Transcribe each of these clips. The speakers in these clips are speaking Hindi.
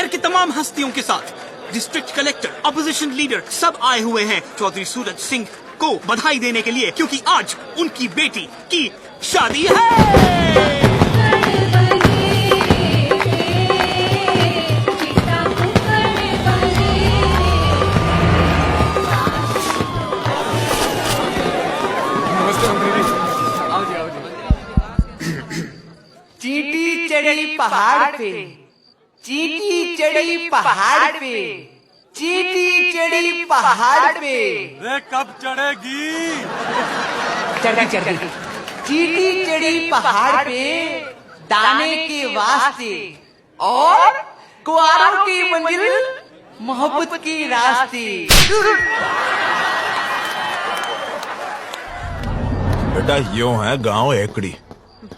की तमाम हस्तियों के साथ डिस्ट्रिक्ट कलेक्टर, अपोजिशन लीडर सब आए हुए हैं चौधरी सूरज सिंह को बधाई देने के लिए, क्योंकि आज उनकी बेटी की शादी है। चींटी चढ़ी पहाड़ पे, चींटी चढ़ी पहाड़ पे, चींटी चढ़ी पहाड़ पे। रे कब चढ़ेगी? चढ़ी चींटी चढ़ी पहाड़ पे दाने के वास्ते और कुआरों की मंजिल मोहब्बत की रास्ते। बेटा यूं है गांव एकड़ी,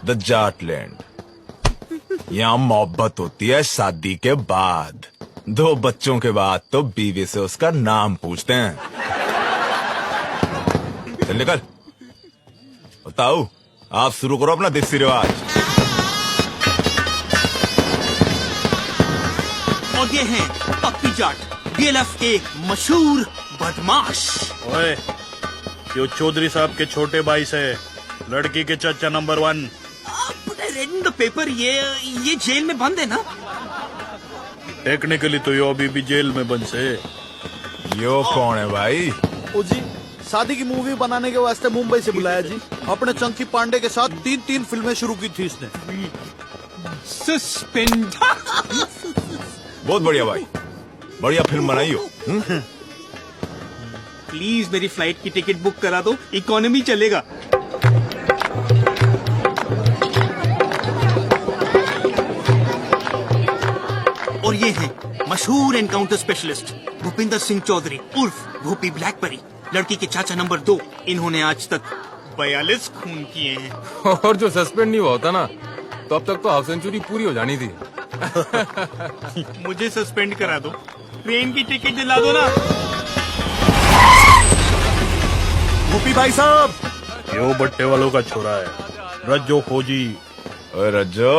द जाटलैंड। यहाँ मोहब्बत होती है शादी के बाद, 2 बच्चों के बाद तो बीवी से उसका नाम पूछते हैं। चल निकल। बताओ, आप शुरू करो अपना देसी रिवाज। और ये हैं पप्पी जाट, DLF के मशहूर बदमाश। ओए, यो चौधरी साहब के छोटे भाई से लड़की के चाचा number 1। Red in the paper, ये जेल में बंद है ना? टेक्निकली तो यो अभी भी जेल में बंद से। यो कौन है भाई? ओ जी, शादी की मूवी बनाने के वास्ते मुंबई से बुलाया जी। अपने चंकी पांडे के साथ 3 फिल्में शुरू की थी इसने। सस्पेंड। बहुत बढ़िया भाई, बढ़िया फिल्म बनाई हो। प्लीज मेरी फ्लाइट की टिकट बुक करा दो, इकोनॉमी चलेगा। और ये हैं मशहूर एनकाउंटर स्पेशलिस्ट भूपिंदर सिंह चौधरी उर्फ भूपी ब्लैकबेरी, लड़की के चाचा नंबर 2। इन्होंने आज तक 42 खून किए हैं। और जो सस्पेंड नहीं हुआ होता ना, तो अब तक तो हाफ सेंचुरी पूरी हो जानी थी। मुझे सस्पेंड करा दो, ट्रेन की टिकट दिला दो ना। भूपी भाई साहब, यो बट्टे वालों का छोरा है, रज्जो फौजी। ओए रज्जो,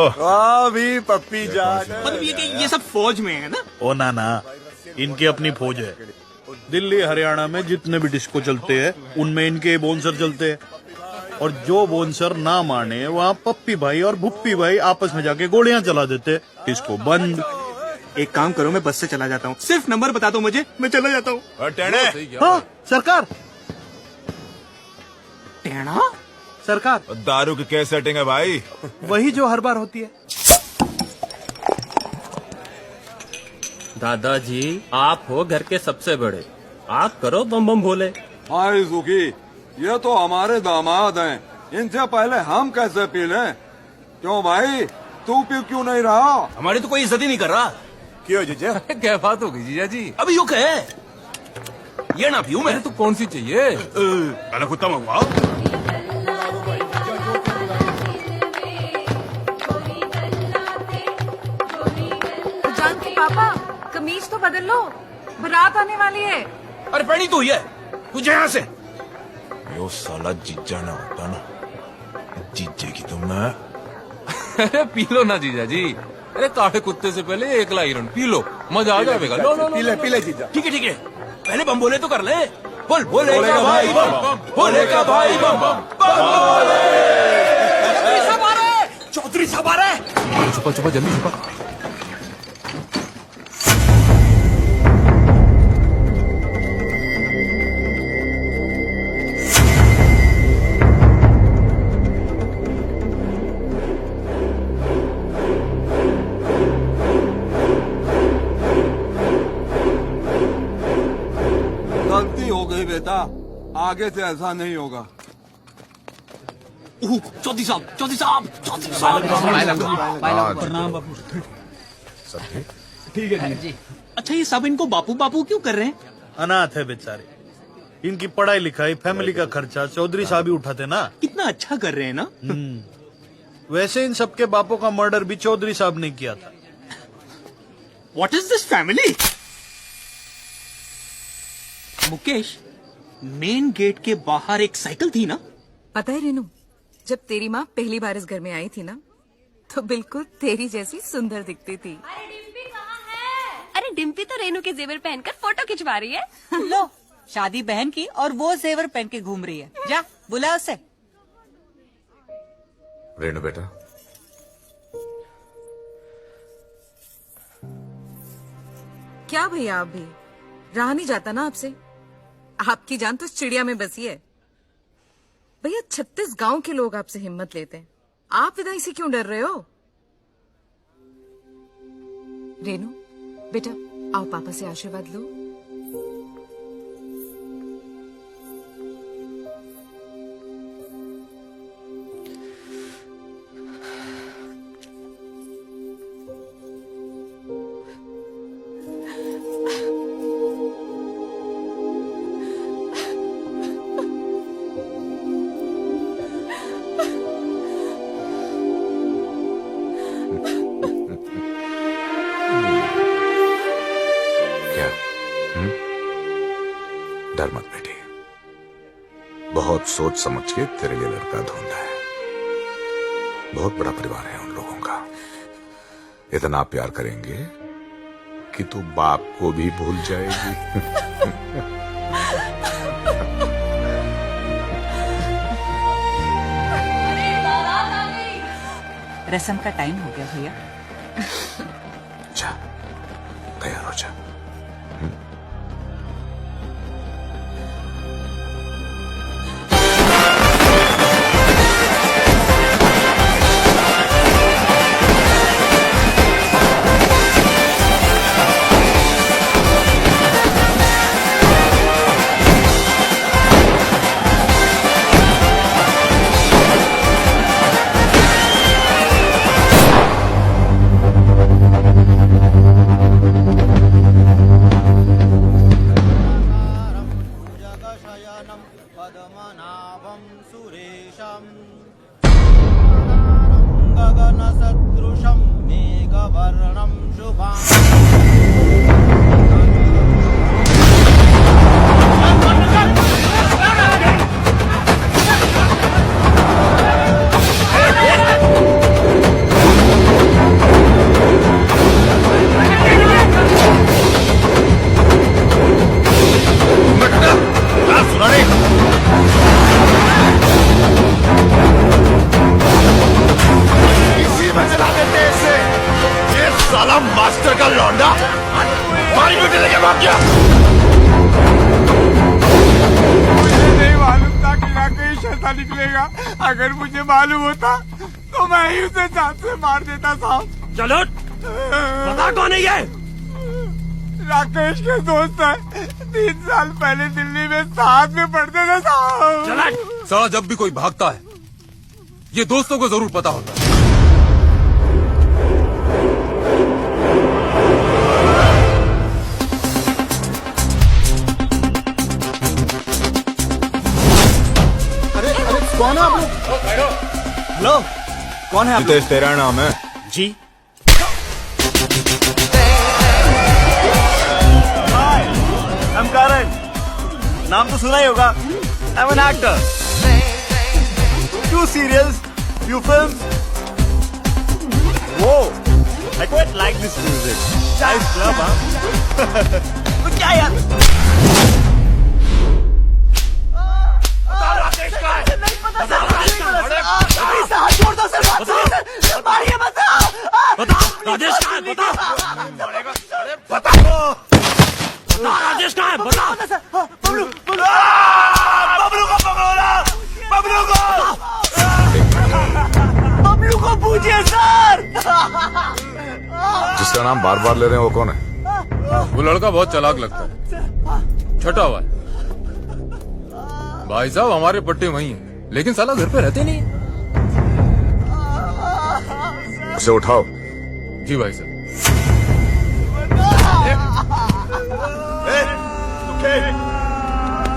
भी पप्पी जाट। मतलब ये सब फौज में है ना? ओ ना, इनकी अपनी फौज है। दिल्ली हरियाणा में जितने भी डिस्को चलते हैं उनमें इनके बोनसर चलते हैं, और जो बोनसर ना माने वहाँ पप्पी भाई और भुप्पी भाई आपस में जाके गोलियां चला देते। डिस्को बंद। एक काम करो, मैं बस से चला जाता हूँ, सिर्फ नंबर बता दो मुझे, मैं चला जाता हूँ। हाँ सरकार, टेढ़ा सरकार, दारू की क्या सेटिंग है भाई? वही जो हर बार होती है। दादाजी, आप हो घर के सबसे बड़े, आप करो बम बम भोले। हाय सुखी, ये तो हमारे दामाद हैं, इनसे पहले हम कैसे पी लें? क्यों भाई, तू पी क्यों नहीं रहा? हमारी तो कोई इज्जत ही नहीं कर रहा। क्यों जीजा? क्या बात हो गई जीजा जी? अभी यू कहे ये ना पीऊं मैं तो कौन सी चाहिए? पहले खुद मंगवाओ। जानकी पापा, कमीज तो बदल लो, बारात आने वाली है। अरे पहनी तो है, तुझे यहाँ से। यो साला जीजा ना होता ना, जीजे की तो मैं। अरे पी लो ना जीजा जी। अरे काटे कुत्ते से पहले 1 लाइरन पी लो, मजा आ जाएगा। लो पी ले जीजा। ठीक है, पहले बम बोले तो कर ले। बोल बोले का भाई बम बम, बोले का भाई बम बम, बोले। चौधरी साहब आ रहे। छुपा जल्दी छुपा। गलती हो गई बेटा, आगे से ऐसा नहीं होगा। चौधरी साहब। प्रणाम बापू। ठीक है जी। अच्छा, ये सब इनको बापू बापू क्यों कर रहे हैं? अनाथ है बेचारे, इनकी पढ़ाई लिखाई फैमिली का खर्चा चौधरी साहब ही उठाते ना। कितना अच्छा कर रहे हैं ना। वैसे इन सबके बापों का मर्डर भी चौधरी साहब ने किया था। What is this family? Mukesh, main gate के बाहर एक साइकिल थी ना? पता है रेनू, जब तेरी माँ पहली बार इस घर में आई थी ना, तो बिल्कुल तेरी जैसी सुंदर दिखती थी। डिम्पी तो रेनू के जेवर पहनकर फोटो खिंचवा रही है। लो, शादी बहन की और वो जेवर पहन के घूम रही है। जा बुला उसे। रेनू बेटा, क्या भैया, आप भी रहा नहीं जाता ना आपसे। आपकी जान तो इस चिड़िया में बसी है भैया। 36 गांव के लोग आपसे हिम्मत लेते हैं, आप विदाई से क्यों डर रहे हो? रेनू बेटा, आओ पापा से आशीर्वाद लो। डर मत बेटी, बहुत सोच समझ के तेरे लिए लड़का ढूंढा है। बहुत बड़ा परिवार है उन लोगों का, इतना प्यार करेंगे कि तू बाप को भी भूल जाएगी। रस्म का टाइम हो गया भैया। जा, तैयार हो जा। पद्मनाभं सुरेशं गगनसदृशं मेघवर्णं शुभम्। साला मास्टर का लौंडा मारी बेटे लेके भाग गया। मुझे नहीं मालूम था कि राकेश ऐसा निकलेगा। अगर मुझे मालूम होता तो मैं ही उसे जान से मार देता साहब। चलो बता कौन है ये? राकेश के दोस्त है, 3 साल पहले दिल्ली में साथ में पढ़ते थे साहब। चला साला, जब भी कोई भागता है ये दोस्तों को जरूर पता होता है। कौन है आप लोग? लो, कौन है आप लोग? जितेश तेरा नाम है? जी। I'm Karan. नाम तो सुना ही होगा। I'm an actor. 2 serials, few films. Whoa, I quite like this music. Nice club, huh? तो क्या यार? राजेश कहाँ है? बता राजेश कहाँ है? बता। बबलू को पूछिए सर। जिसका नाम बार बार ले रहे हैं वो कौन है? वो लड़का बहुत चालाक लगता है, छटा हुआ है। भाई साहब हमारे पट्टे वही हैं, लेकिन साला घर पे रहते नहीं है। उसे उठाओ। जी भाई साहब।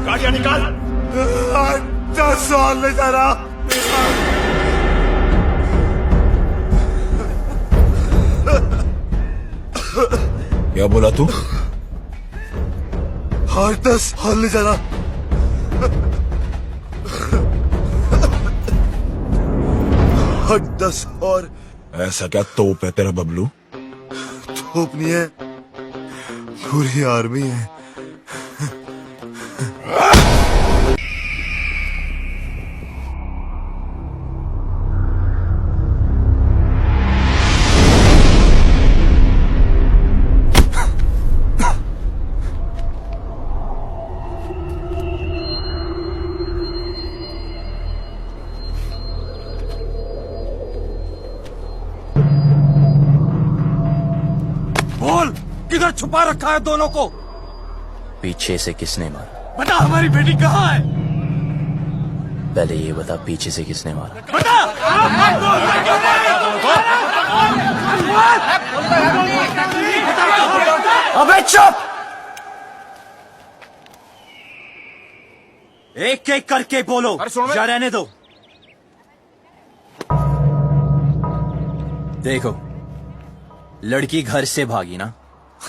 गाड़ियां निकाल। 10 साल ले जा रहा। क्या बोला तू? हर 10 साल ले जा रहा। हर 10 और ऐसा क्या तोप है तेरा बबलू? तोप नहीं है, पूरी आर्मी है। बोल, किधर छुपा रखा है दोनों को? पीछे से किसने मारा? बता, हमारी बेटी कहाँ है? पहले ये बता, पीछे से किसने मारा? अबे चुप! एक एक करके बोलो, या रहने दो। देखो, लड़की घर से भागी ना,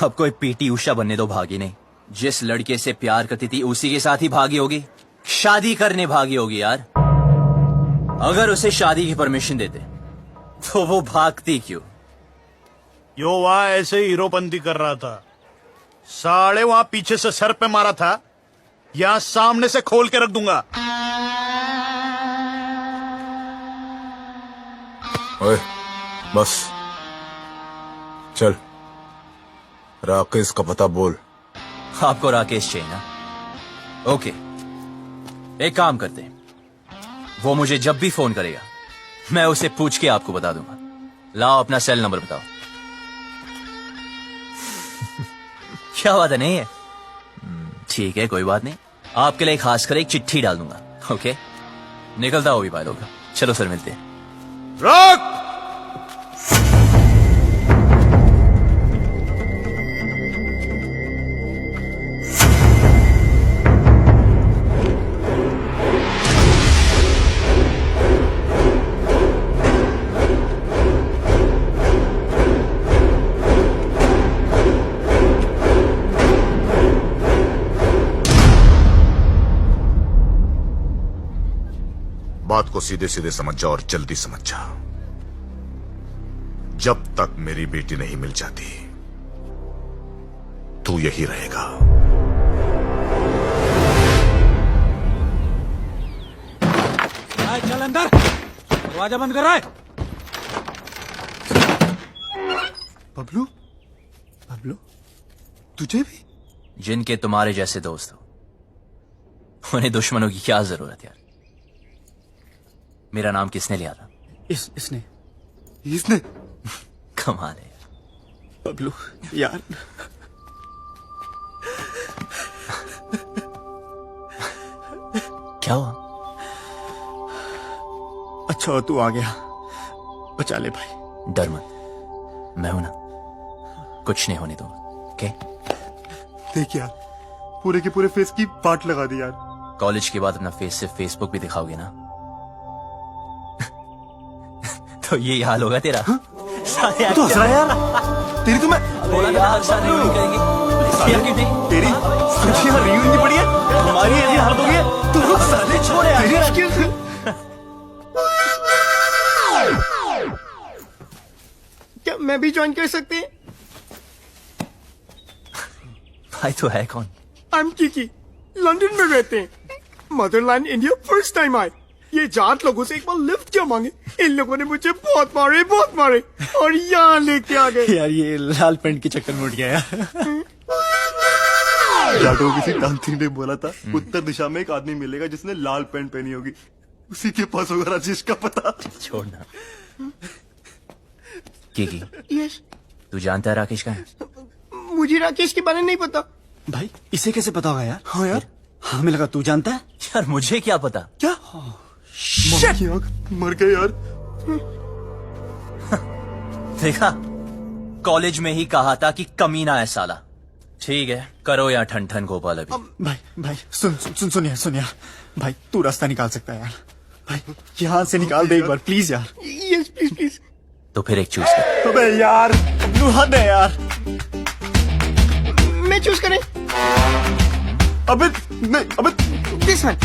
अब कोई पीटी उषा बनने तो भागी नहीं। जिस लड़के से प्यार करती थी उसी के साथ ही भागी होगी, शादी करने भागी होगी यार। अगर उसे शादी की परमिशन देते तो वो भागती क्यों? यो वहां ऐसे हीरोपंती कर रहा था, साले वहां पीछे से सर पे मारा था, यहां सामने से खोल के रख दूंगा। ओए, बस चल, राकेश का पता बोल। आपको राकेश चाहिए ना? ओके, एक काम करते हैं, वो मुझे जब भी फोन करेगा मैं उसे पूछ के आपको बता दूंगा। लाओ अपना सेल नंबर बताओ। क्या बात है, नहीं है? ठीक है, कोई बात नहीं, आपके लिए खास कर एक चिट्ठी डाल दूंगा। ओके, निकलता हो भी भाई लोग। चलो सर, मिलते हैं। रोक! बात को सीधे सीधे समझ जा और जल्दी समझ जा। जब तक मेरी बेटी नहीं मिल जाती तू यही रहेगा। चल अंदर, दरवाजा बंद कर रहा है। बबलू, बबलू, तुझे भी? जिनके तुम्हारे जैसे दोस्त हो उन्हें दुश्मनों की क्या जरूरत यार? मेरा नाम किसने लिया था? इसने कमाल है यार। बबलू यार, क्या हुआ? अच्छा हो तू आ गया, बचा ले भाई। डर मत, मैं हूं ना, कुछ नहीं होने दूंगा। ओके? देख यार, पूरे के पूरे फेस की पार्ट लगा दी यार। कॉलेज के बाद अपना फेस से फेसबुक भी दिखाओगे ना? तो ये हाल होगा तेरा। सारे तो हंस रहा है यार, तेरी तो मैं बोला था हर साल रियूनियन करेंगे, या कि नहीं? तेरी सच्ची यार रियूनियन नहीं पड़ी है, हमारी ऐसी हालत हो गई है। तू साले छोड़े यार। क्या मैं भी ज्वाइन कर सकते हैं? भाई तो है कौन? आई एम किकी, लंदन में रहते हैं। मदरलैंड इंडिया फर्स्ट टाइम आए। ये जाट लोगों से एक बार लिफ्ट क्या मांगे, इन लोगों ने मुझे बहुत मारे और यहाँ लेके आ गए। यार ये लाल पेंट के चक्कर में उठ गया यार। जाटों किसी तांत्रिक ने बोला था उत्तर दिशा में एक आदमी मिलेगा जिसने लाल पेंट पहनी होगी, उसी के पास होगा राजेश का पता। छोड़ना। की यस, तू जानता है राकेश कहाँ है? मुझे राकेश के बारे में नहीं पता। भाई इसे कैसे पता होगा यार? हाँ यार, हमें लगा तू जानता है। यार मुझे क्या पता? क्या? मर गए यार। देखा, कॉलेज में ही कहा था कि कमीना है साला। ठीक है, करो या ठन ठन गोपाल अभी। भाई सुन यार, भाई तू रास्ता निकाल सकता है यार, भाई यहाँ से निकाल दे एक बार प्लीज यार। Yes please. तो फिर एक चूज कर। अबे यार, तू हद है यार। मैं चूज करें? अबे दिस वन।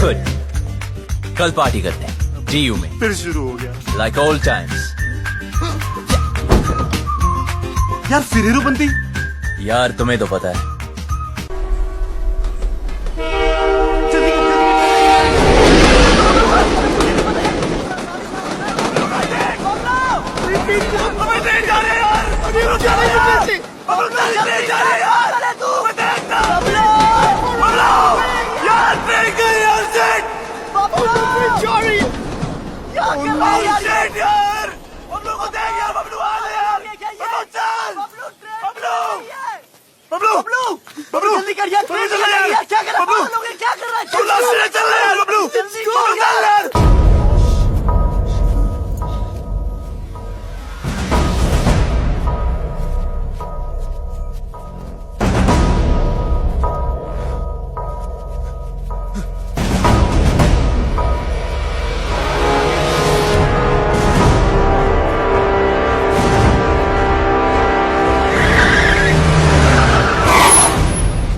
गुड, कल पार्टी करते हैं डीयू में। फिर शुरू हो गया लाइक ओल्ड टाइम्स। यार फिर हीरोपंती। यार तुम्हें तो पता है। जल्दी कर यार, क्या कर रहा है? क्या कर रहा है?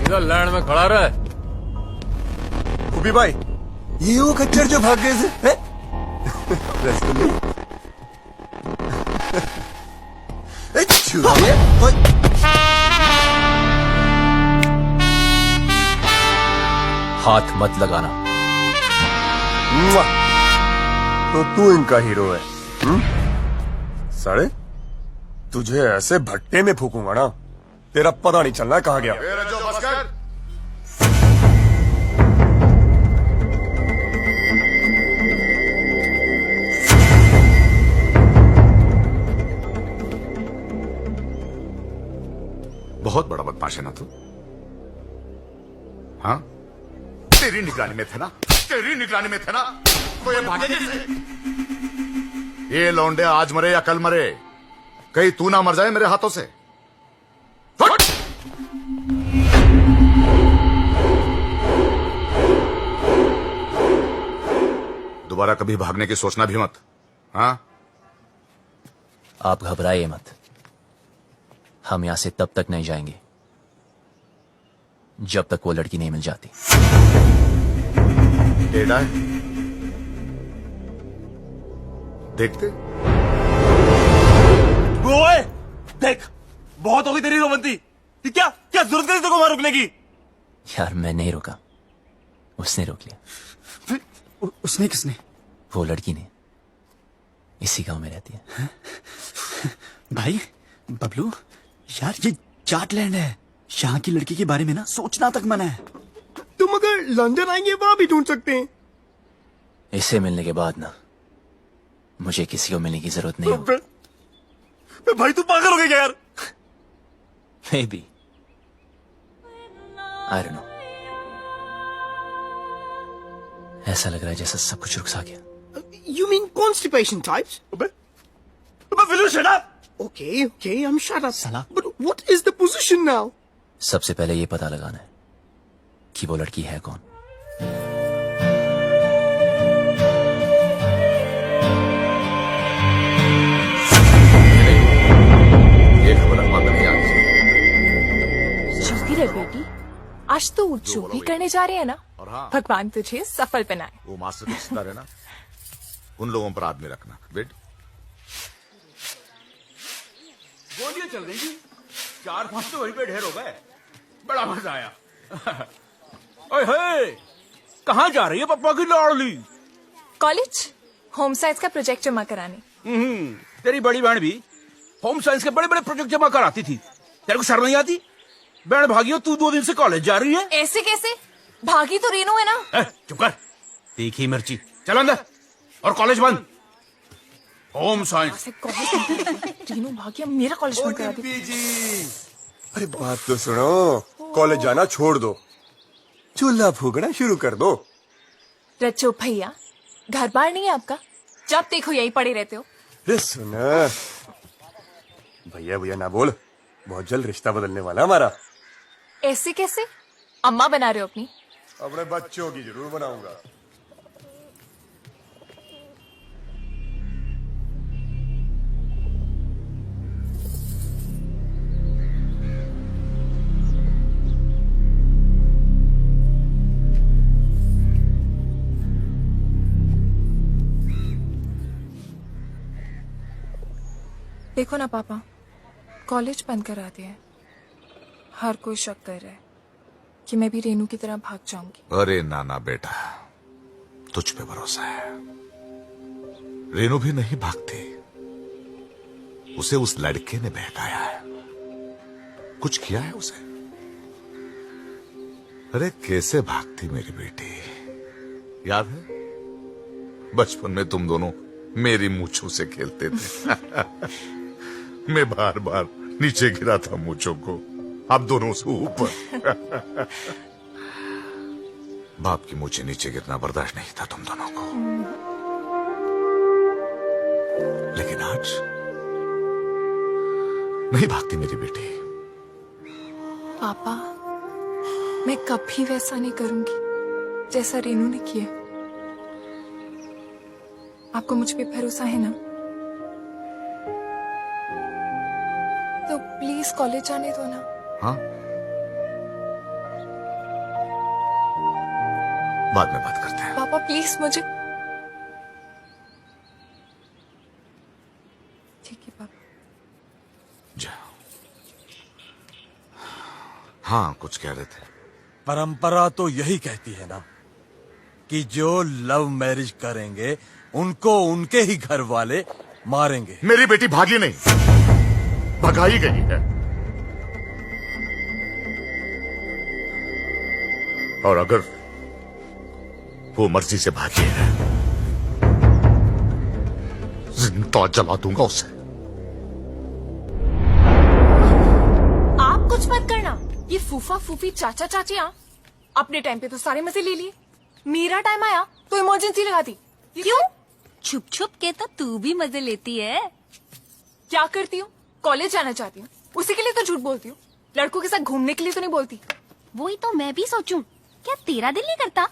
इधर लैंड में खड़ा रहा है। उबी भाई, ये वो खच्चर जो भाग गए थे। रसगुल्ले। हाथ मत लगाना। तो तू इनका हीरो है? साले, तुझे ऐसे भट्टे में फूकूंगा ना, तेरा पता नहीं चलना कहाँ गया। बहुत बड़ा बदमाश है ना तू? हाँ, तेरी निगरानी में थे ना, तेरी निगरानी में थे ना, तो ये भागे कैसे? ये लौंडे आज मरे या कल मरे, कहीं तू ना मर जाए मेरे हाथों से। फट! दोबारा कभी भागने की सोचना भी मत। हाँ, आप घबराइए मत। हम यहां से तब तक नहीं जाएंगे जब तक वो लड़की नहीं मिल जाती। टेढ़ा है, देखते। ओए, देख, बहुत होगी तेरी रोमंती। क्या क्या जरूरत है तेरे को वहां रुकने की? यार मैं नहीं रुका, उसने रोक लिया। उसने किसने? वो लड़की ने। इसी गांव में रहती है। भाई बबलू, यार ये जाटलैंड है, यहाँ की लड़की के बारे में ना सोचना तक मना है। तुम अगर लंदन आएंगे वहां भी ढूंढ सकते हैं। इसे मिलने के बाद ना मुझे किसी को मिलने की जरूरत नहीं होगी। भाई तू पागल हो गया क्या यार? Maybe. I don't know. ऐसा लग रहा है जैसा सब कुछ रुक सा गया। You mean constipation types? Will you shut up? Okay, I'm shut up. साला। But what is the position now? सबसे पहले ये पता लगाना है कि वो लड़की है कौन। ये खबर अखबार में नहीं आई। जल्दी रे बेटी, आज तो जो भी करने जा रहे हैं ना, और हाँ, भगवान तुझे सफल बनाए। वो मास्टर के रिश्तेदार है ना, उन लोगों पर आदमी रखना। बेट, गोलियां चल रही थी, 4-5 तो वहीं पे ढेर हो गए। बड़ा मजा आया। ओए हे, कहाँ जा रही है पप्पा की लाडली? कॉलेज होम साइंस का प्रोजेक्ट जमा कराने। तेरी बड़ी बहन भी होम साइंस के बड़े बड़े प्रोजेक्ट जमा कराती थी। तेरे को शर्म नहीं आती? बहन भागियो, तू 2 दिन से कॉलेज जा रही है। ऐसे कैसे? भागी तो रेनू है ना। चुप कर, तीखी मिर्ची। चल अंदर, और कॉलेज बंद। Home science. रेनू भागी, मेरा कॉलेज बंद करा दी। अरे बात तो सुनो, कॉलेज जाना छोड़ दो, चूल्हा फूकना शुरू कर दो। रचो भैया, घर बार नहीं है आपका? जब देखो यही पड़े रहते हो। अरे सुना, भैया भैया ना बोल, बहुत जल्द रिश्ता बदलने वाला हमारा। ऐसे कैसे? अम्मा बना रहे हो अपनी? अपने बच्चों की जरूर बनाऊंगा। देखो ना पापा, कॉलेज बंद करा दिया है। हर कोई शक कर रहा है कि मैं भी रेनू की तरह भाग जाऊंगी। अरे नाना बेटा, तुझ पे भरोसा है। रेनू भी नहीं भागती, उसे उस लड़के ने बहकाया है। कुछ किया है उसे? अरे कैसे भागती मेरी बेटी, याद है बचपन में तुम दोनों मेरी मूंछों से खेलते थे। मैं बार बार नीचे गिरा था मूंछों को, अब दोनों से ऊपर। बाप की मूंछें नीचे गिरना बर्दाश्त नहीं था तुम दोनों को, लेकिन आज नहीं भागती मेरी बेटी। पापा, मैं कभी वैसा नहीं करूंगी जैसा रेनू ने किया। आपको मुझ पे भरोसा है ना? तो प्लीज कॉलेज जाने दो ना। हाँ, बाद में बात करते हैं। पापा प्लीज मुझे। ठीक है पापा। जा। हाँ, कुछ कह रहे थे। परंपरा तो यही कहती है ना कि जो लव मैरिज करेंगे उनको उनके ही घर वाले मारेंगे। मेरी बेटी भागी नहीं, भगाई गई है। और अगर वो मर्जी से भागी है, जिंदा जला दूंगा उसे। आप कुछ मत करना। ये फूफा फूफी चाचा चाचियां अपने टाइम पे तो सारे मजे ले लिए। मेरा टाइम आया तो इमरजेंसी लगा दी। क्यों? छुप छुप के तो तू भी मजे लेती है। क्या करती हूँ? कॉलेज जाना चाहती हूँ, उसी के लिए तो झूठ बोलती हूँ। लड़कों के साथ घूमने के लिए तो नहीं बोलती। वही तो मैं भी सोचूं, क्या तेरा दिल नहीं करता?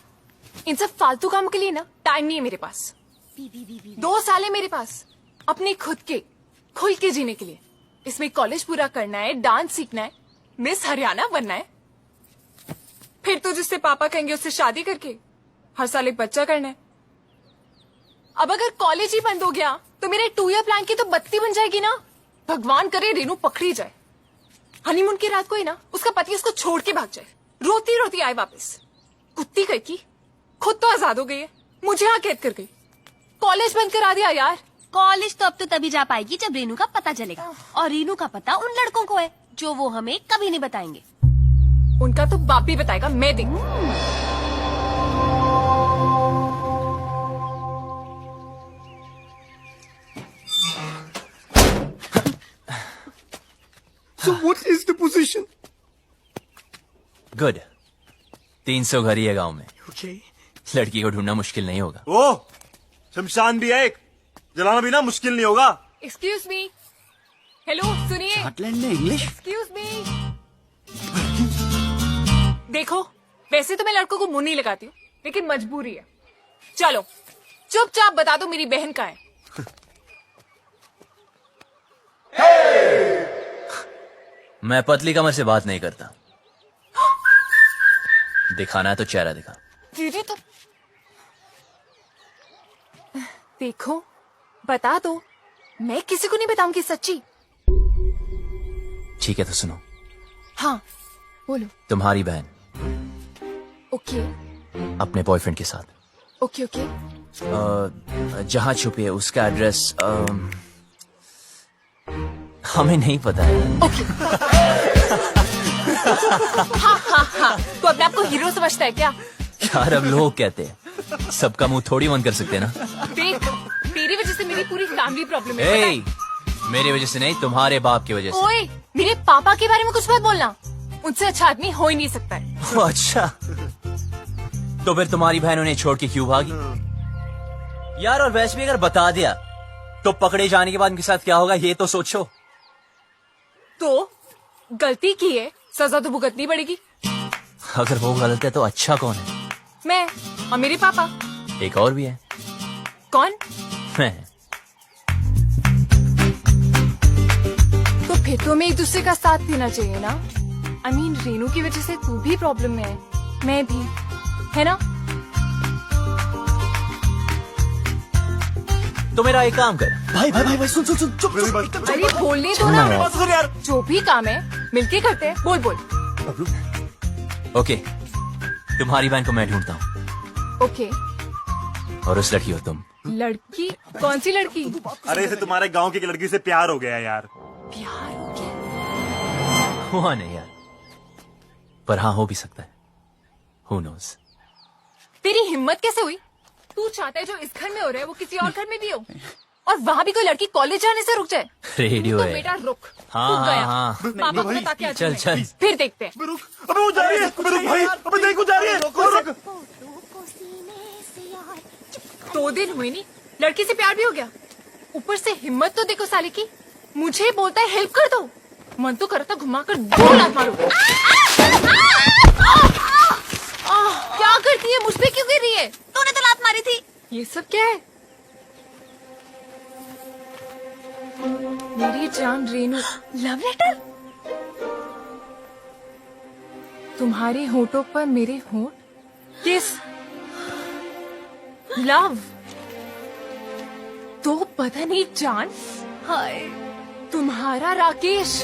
इन सब फालतू काम के लिए ना टाइम नहीं है मेरे पास। 2 साल है मेरे पास अपने खुद के खुल के जीने के लिए। इसमें कॉलेज पूरा करना है, डांस सीखना है, मिस हरियाणा बनना है, फिर तो जिससे पापा कहेंगे उससे शादी करके हर साल एक बच्चा करना है। अब अगर कॉलेज ही बंद हो गया तो मेरे 2 ईयर प्लान की तो बत्ती बन जाएगी ना। भगवान करे रेनू पकड़ी जाए, हनीमून की रात को ही ना उसका पति उसको छोड़ के भाग जाए, रोती रोती आए वापस। कुत्ती कह की खुद तो आजाद हो गई है, मुझे यहाँ कैद कर गई। कॉलेज बंद करा दिया यार। कॉलेज तो अब तो तभी जा पाएगी जब रेनू का पता चलेगा, और रेनू का पता उन लड़कों को है जो वो हमें कभी नहीं बताएंगे। उनका तो बाप भी बताएगा, मैं देखूं। So what is the position? Good. 300 घर ही है गांव में। Okay. लड़की को ढूंढना मुश्किल नहीं होगा। ओ, शमशान भी है एक, जलाना भी ना मुश्किल नहीं होगा। एक्सक्यूज मी, हेलो सुनिए। स्कॉटलैंड में इंग्लिश। Excuse me. देखो, वैसे तो मैं लड़कों को मुंह नहीं लगाती हूँ, लेकिन मजबूरी है। चलो चुपचाप बता दो मेरी बहन कहाँ है। मैं पतली कमर से बात नहीं करता। दिखाना है तो चेहरा दिखा। दीदी तो देखो, बता दो, मैं किसी को नहीं बताऊंगी सच्ची। ठीक है तो सुनो, हाँ बोलो। तुम्हारी बहन ओके अपने बॉयफ्रेंड के साथ ओके ओके जहाँ छुपी है उसका एड्रेस हमें नहीं पता है। ओके। हाँ हाँ हाँ, तो अपने आप को हीरो समझता है क्या? यार अब लोग कहते हैं, सबका मुंह थोड़ी बंद कर सकते हैं ना। देख, तेरी वजह से मेरी पूरी फैमिली प्रॉब्लम है। ए, मेरी वजह से नहीं, तुम्हारे बाप की वजह से। ओए, मेरे पापा के बारे में कुछ मत बोलना, उनसे अच्छा आदमी हो ही नहीं सकता है। अच्छा, तो फिर तुम्हारी बहन उन्हें छोड़ के क्यों भागी? यार और वैसे भी अगर बता दिया तो पकड़े जाने के बाद उनके साथ क्या होगा ये तो सोचो। तो गलती की है, सजा तो भुगतनी पड़ेगी। अगर वो गलत है तो अच्छा कौन है? मैं और मेरे पापा। एक और भी है। कौन? मैं। तो फिर तो हमें एक दूसरे का साथ देना चाहिए ना। I mean, रेनू की वजह से तू भी प्रॉब्लम में है, मैं भी, है ना? तो मेरा एक काम कर। भाई भाई भाई भाई सुन सुन सुन चुप चुप अरे बोलने दो ना। जो भी काम है मिलके करते हैं। बोल बोल। ओके, तुम्हारी बहन को मैं ढूंढता हूँ ओके। और उस लड़की हो तुम। लड़की? कौन सी लड़की? अरे इसे तुम्हारे गांव की एक लड़की से प्यार हो गया यार। प्यार हो गया? हुआ नहीं यार, पर हाँ हो भी सकता है। Who knows? तेरी हिम्मत कैसे हुई? तू चाहता है जो इस घर में हो रहा है वो किसी और घर में भी हो, और वहाँ भी कोई लड़की कॉलेज जाने से रुक जाए? रेडियो तो है। बेटा रुक। हाँ, रुक हाँ, गया। हाँ। पापा को बता के चल, चल। फिर देखते हैं। अबे वो जा रही है, अबे रुक भाई, अबे देख वो जा रही है। रुक। 2 दिन हुए नहीं, लड़की से प्यार भी हो गया। ऊपर से हिम्मत तो देखो साले की। मुझे बोलता है हेल्प कर दो। मन तो करता घुमा कर 2 लात मारो। क्या करती है? मुझ पे क्यों गिर रही है? तूने तो लात मारी थी। ये सब क्या है? मेरी जान रेनू। Love letter? तुम्हारे होठों पर मेरे होठ? किस? लव? तो पता नहीं जान। हाय, तुम्हारा राकेश।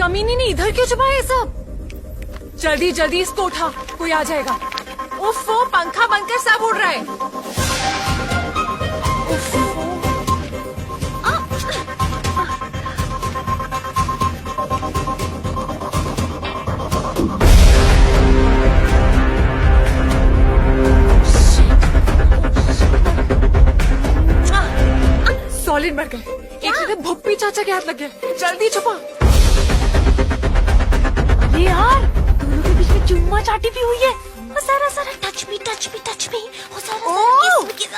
कमीनी ने इधर क्यों छुपा है सब? जल्दी जल्दी इसको उठा, कोई आ जाएगा। उफ, वो पंखा बनकर सब उड़ रहा है। उफ, सॉलिड मर गए। एक जगह भुप्पी चाचा के हाथ लग गया। जल्दी छुपा। अरे यार, दोनों के बीच में चुम्मा चाटी भी हुई है। वो सारा सारा टच मी वो सारा किस।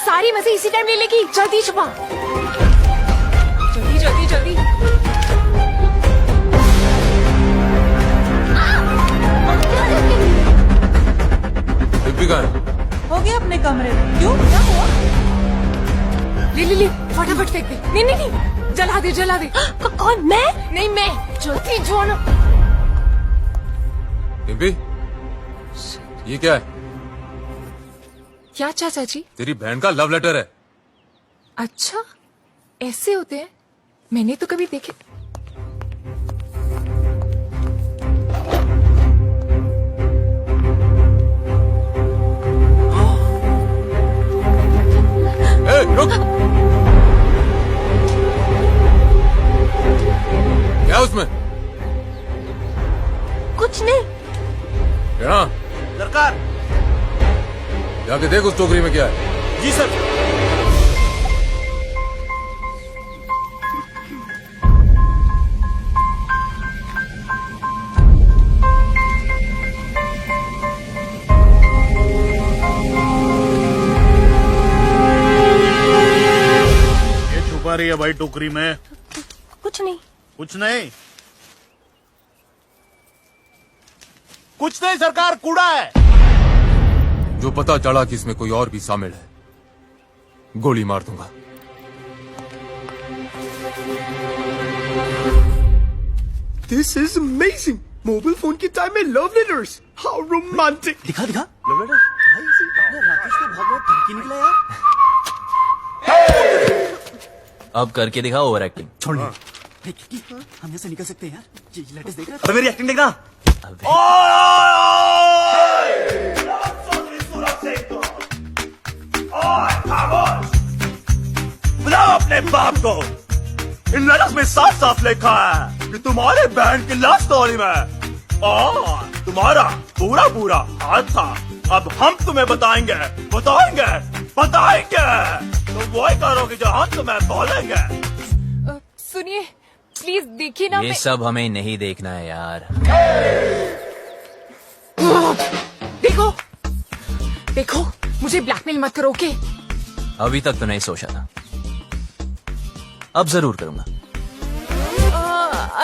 सारी मजे इसी टाइम ले लेगी। जल्दी छुपा। जल्दी जल्दी जल्दी। हो गया अपने कमरे में। क्यों, क्या हुआ? ले फटाफट फेंक दे। नहीं नहीं नहीं, जला दे जला दे। कौन? मैं? नहीं मैं। जल्दी जो ना। डिम्पी, ये क्या है? क्या चाचा जी? तेरी बहन का लव लेटर है। अच्छा, ऐसे होते हैं? मैंने तो कभी देखे। ए, रुक। क्या उसमें? कुछ नहीं। यहाँ सरकार। जाके देख उस टोकरी में क्या है। जी सर। ये छुपा रही है भाई टोकरी में? कुछ नहीं। कुछ नहीं, कुछ नहीं सरकार, कूड़ा है। जो पता चला कि इसमें कोई और भी शामिल है, गोली मार दूंगा। This is amazing. Mobile phone की टाइम में लव लेटर्स. How romantic. दिखा दिखा लव लेटर। भाई इसे राकेश को भाग धमकी निकला यार। अब करके दिखा ओवर एक्टिंग। छोड़। हम यहाँ से निकल सकते हैं यार। ये लेटेस्ट देख रहा है? अरे मेरी एक्टिंग देखना। बुलाओ अपने बाप को। इन लेटर्स में साफ साफ लिखा है कि तुम्हारे बहन की लव स्टोरी में तुम्हारा पूरा पूरा हाथ था। अब हम तुम्हें बताएंगे बताएंगे बताएंगे। तो वही करोगे जो हम तुम्हें बोलेंगे। सुनिए प्लीज, देखिए ना। ये सब हमें नहीं देखना है यार। देखो देखो, मुझे ब्लैकमेल मत करो। ओके? अभी तक तो नहीं सोचा था, अब जरूर करूंगा।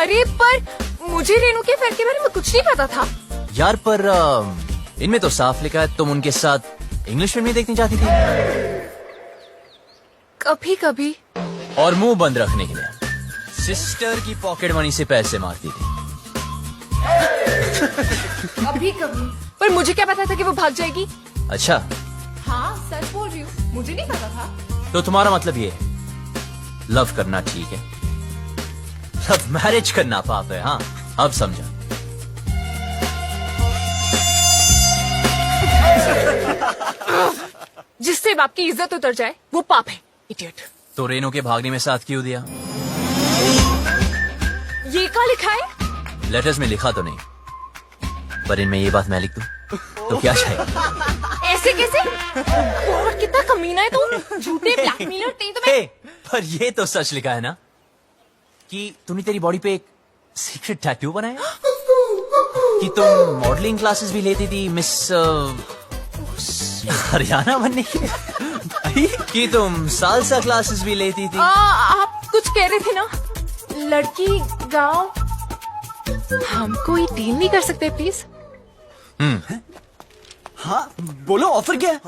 अरे पर मुझे रेनू के अफेयर के बारे में कुछ नहीं पता था यार। पर इनमें तो साफ लिखा है तुम उनके साथ इंग्लिश फिल्म देखनी चाहती थी। कभी कभी। और मुंह बंद रखने के लिए सिस्टर की पॉकेट मनी से पैसे मारती थी। कभी कभी। पर मुझे क्या पता था कि वो भाग जाएगी। अच्छा, हाँ सच बोल रही हूँ। मुझे नहीं पता था। तो तुम्हारा मतलब ये है लव करना ठीक है, लव मैरिज करना पाप है। हाँ, अब समझा। जिससे बाप की इज्जत उतर जाए वो पाप है, इडियट। तो रेनू के भागने में साथ क्यों दिया? ये क्या लिखा है? लेटर्स में लिखा तो नहीं, पर इनमें ये बात मैं लिख दूं तो क्या चाहिए? ऐसे कैसे? और कितना कमीना है तू, झूठे ब्लैकमेलर। तेरी तो मैं हे, पर ये तो सच लिखा है ना कि तूने तेरी बॉडी पे एक सीक्रेट टैटू बनाया, कि तुम मॉडलिंग क्लासेस भी लेती थी मिस हरियाणा बनने के लिए, कि तुम सालसा क्लासेस भी लेती थी। आप कुछ कह रहे थे ना, लड़की गांव। हम कोई डील नहीं कर सकते प्लीज? हाँ बोलो, ऑफर क्या है?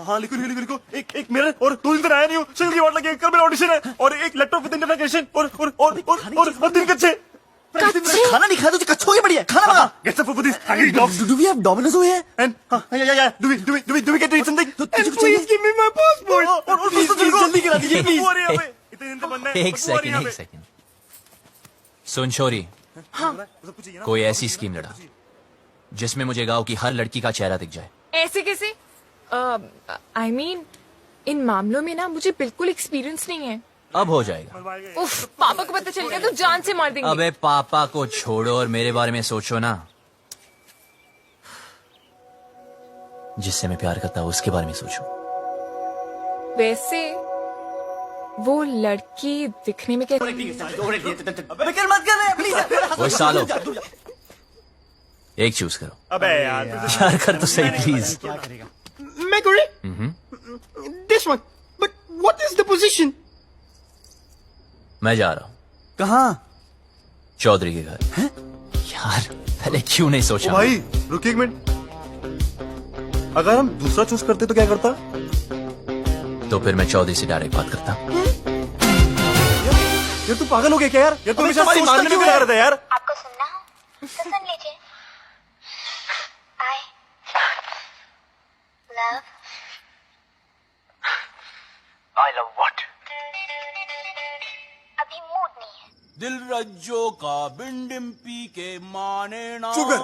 हाँ लिखो लिखो लिखो। एक मिरर और 2 दिन तक आया नहीं हो, सिंगल की वाट लगी, कल मेरा ऑडिशन है, और एक लैपटॉप विद इंटरनेट और 3 कच्चे। खाना नहीं खाया तो कच्चों के बढ़िया खाना मंगा। Get some food for this hungry dogs. Do we have Domino's over here? And yeah. Do we get to eat something? And please give me my passport. और जल्दी करा दीजिए प्लीज। इतने दिन तक बनना है। एक सेकंड। सुन छोरी, कोई ऐसी स्कीम लड़ा जिसमें मुझे गांव की हर लड़की का चेहरा दिख जाए। ऐसे कैसे? I mean, इन मामलों में ना मुझे बिल्कुल एक्सपीरियंस नहीं है। अब हो जाएगा। उफ, पापा को पता चल गया तो जान से मार देंगे। अबे पापा को छोड़ो और मेरे बारे में सोचो ना। जिससे मैं प्यार करता हूँ उसके बारे में सोचो। वैसे वो लड़की दिखने में क्या? मत कर प्लीज। वो सालो, एक चूज करो। अबे यार प्यार कर तो सही प्लीज। मैं करे this one, but what is the position? मैं जा रहा हूँ। कहाँ? चौधरी के घर। हैं? यार पहले क्यों नहीं सोचा? भाई रुकिए एक मिनट, अगर हम दूसरा चूज करते तो क्या करता? तो फिर मैं चौधरी से डायरेक्ट बात करता। यार तू पागल हो गया क्या यार? यार तू हमेशा हमारी मारने में क्या करता है यार? आपको सुनना हो तो सुन लीजिए। I love what? अभी मूड नहीं है। दिल रज्जो का बिन डिम्पी के माने ना। चुप कर।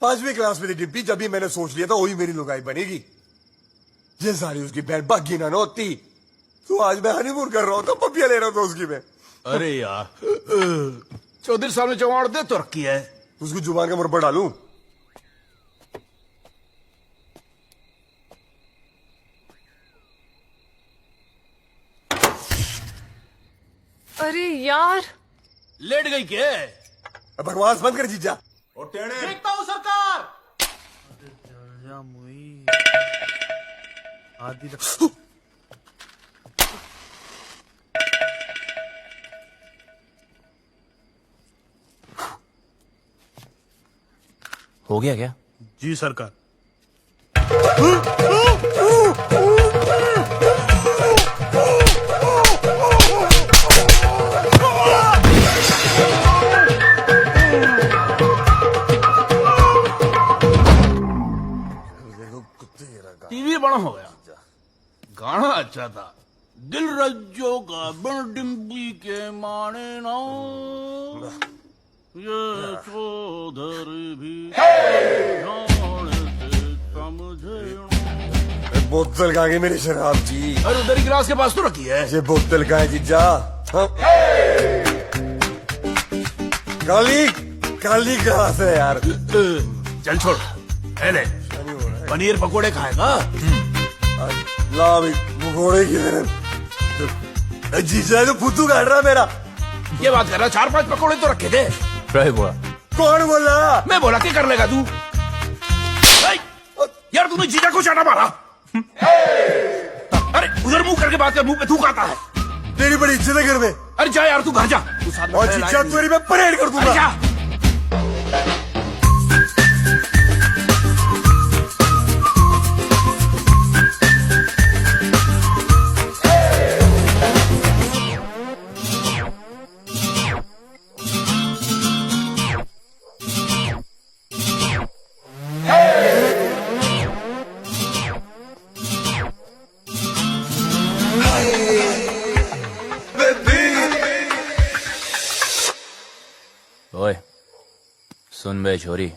5वीं क्लास में थी डिम्पी, जब भी मैंने सोच लिया था वही मेरी लुगाई बनेगी। ये सारी उसकी बहन बागी ना होती तो आज मैं हनीमून कर रहा हूँ, तो पपिया ले रहा था उसकी मैं। अरे यार, चौधरी साहब ने जवान दे तो रखी है। उसको जुबान के मुंह पर डालूं? अरे यार, लेट गई क्या? अब बकवास बंद कर जीजा। देखता हूँ सरकार। हो गया क्या? जी सरकार। टीवी बड़ा हो गया, गाना अच्छा था। दिल रज्जो का बिन डिम्पी के माने ना, ये चौधरी भी समझे। बोतल कहाँ गई मेरी शराब जी? अरे उधर ही गिलास के पास तो रखी है। ये बोतल कहाँ है जीजा? हाँ? काली काली कहाँ से यार? चल छोड़, ले पनीर पकोड़े खाएगा? ला भाई पकोड़े की तरह। जीजा तो फुद्दू काट रहा मेरा। ये बात कर रहा, 4-5 पकोड़े तो रखे थे। बोला कौन बोला? मैं बोला क्या कर लेगा तू? यार तूने जीजा को चाटा मारा। अरे उधर मुंह करके बात कर, मुंह पे थूक आता है। तेरी बड़ी इज्जत है घर में। अरे जा यार, तू घर जा। और जीजा तेरी मैं परेड कर दूंगा। जा। सुन बे छोरी,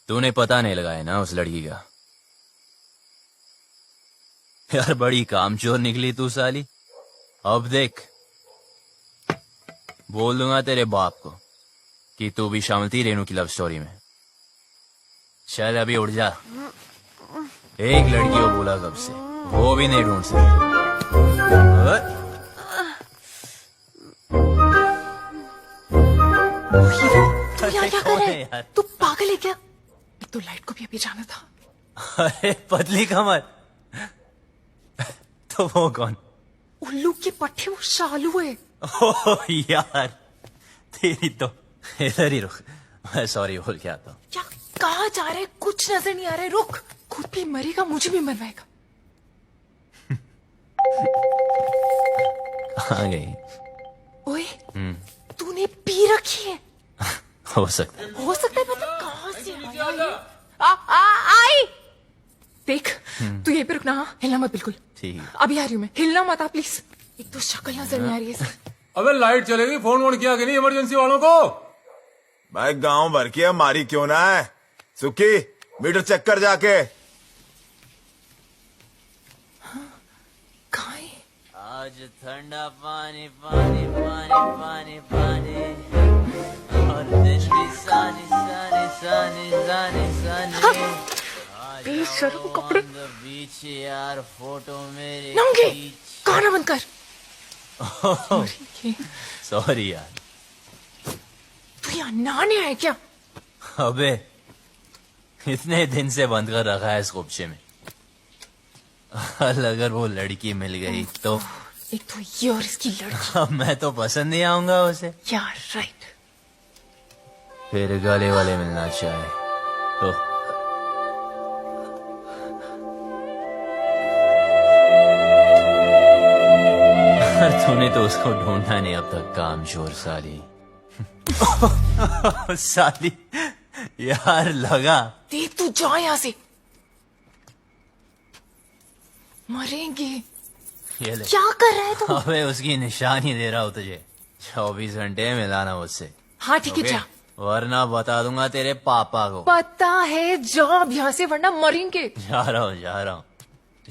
तूने पता नहीं लगाया ना उस लड़की का? यार बड़ी कामचोर निकली तू साली। अब देख, बोल दूंगा तेरे बाप को कि तू भी शामिल थी रेनू की लव स्टोरी में। चल अभी उठ जा। एक लड़की को बोला कब से, वो भी नहीं ढूंढ सकती। तू यहाँ क्या कर रहा है? तू पागल है क्या? एक तो लाइट को भी अभी जाना था। अरे पतली कमर, तो वो कौन? उल्लू के पट्टे, वो शालू है। ओह यार, तेरी तो। इधर ही रुक, मैं सॉरी बोल के आता हूँ। क्या कहाँ जा रहे? कुछ नजर नहीं आ रहा है। रुक, खुद भी मरेगा, मुझे भी मरवाएगा। कहाँ गई? ओए, तूने पी रखी है। हो सकता है। हो सकता है, मतलब कहाँ से आया ये? आई देख, तू यहीं पे रुकना। हाँ, हिलना मत बिल्कुल। ठीक है। अभी आ रही हूँ मैं, हिलना मत आप प्लीज। एक तो शक्ल नजर नहीं आ रही है। अबे लाइट चलेगी, फोन वोन किया कि नहीं इमरजेंसी वालों को? भाई गांव भर की हमारी क्यों ना है? सुखी, मीटर चेक कर जाके। कहाँ है? आज ठंडा पानी पानी पानी पानी पानी, और दिन भी सानी सानी सानी सानी सानी। बेशर्म कपड़े। बीच यार फोटो मेरे नंगे, गाना बंद कर। सॉरी यार। तू यहाँ नहाने आया क्या? अबे इतने दिन से बंद कर रखा है इस खुपचे में। अगर वो लड़की मिल गई तो? एक तो ये और इसकी लड़की। अब मैं तो पसंद नहीं आऊंगा उसे। यार राइट। फिर गले वाले मिलना चाहे तो? तूने तो उसको ढूंढा नहीं अब तक, कामचोर साली। साली यार लगा। देख तू जा यहाँ से, मरेंगे। ये ले। क्या कर रहा है तू? अबे उसकी निशानी दे रहा हूँ तुझे। 24 घंटे मिलाना मुझसे। हाँ ठीक है, जा। वरना बता दूंगा तेरे पापा को। पता है, जा अब यहाँ से, वरना मरेंगे। जा रहा हूँ।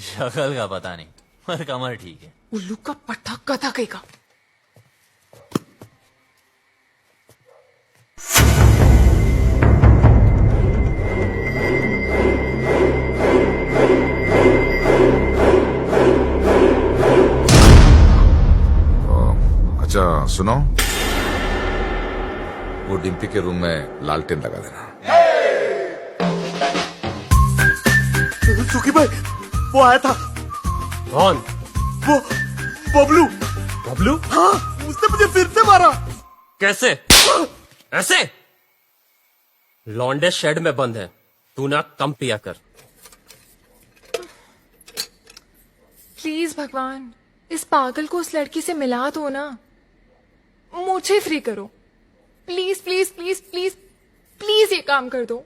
शक्ल का पता नहीं, पर कमर ठीक है। उल्लू का पट्टा, गधा कहेगा। अच्छा सुनो, वो डिम्पी के रूम में लालटेन लगा देना। सुखी भाई, वो आया था। कौन? वो बबलू। बबलू? हाँ, उसने मुझे फिर से मारा। कैसे? ऐसे? लौंडे शेड में बंद है, तू ना कम पिया कर। प्लीज भगवान, इस पागल को उस लड़की से मिला दो ना। मुझे फ्री करो, please please please please please, ये काम कर दो।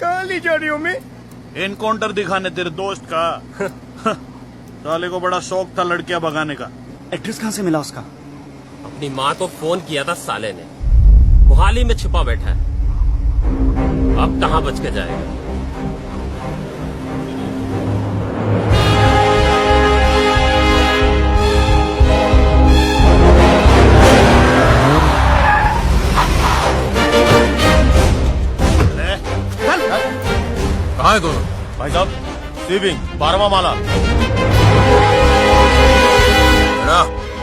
कहाँ ले जा रही हो मैं? एनकाउंटर दिखाने तेरे दोस्त का। साले को बड़ा शौक था लड़कियां भगाने का। एड्रेस कहाँ से मिला उसका? अपनी माँ को फोन किया था साले ने, मोहाली में छिपा बैठा है। अब कहाँ बच के जाएगा? कहाँ है दोनों? भाई साहब, सीविंग 12वां माला।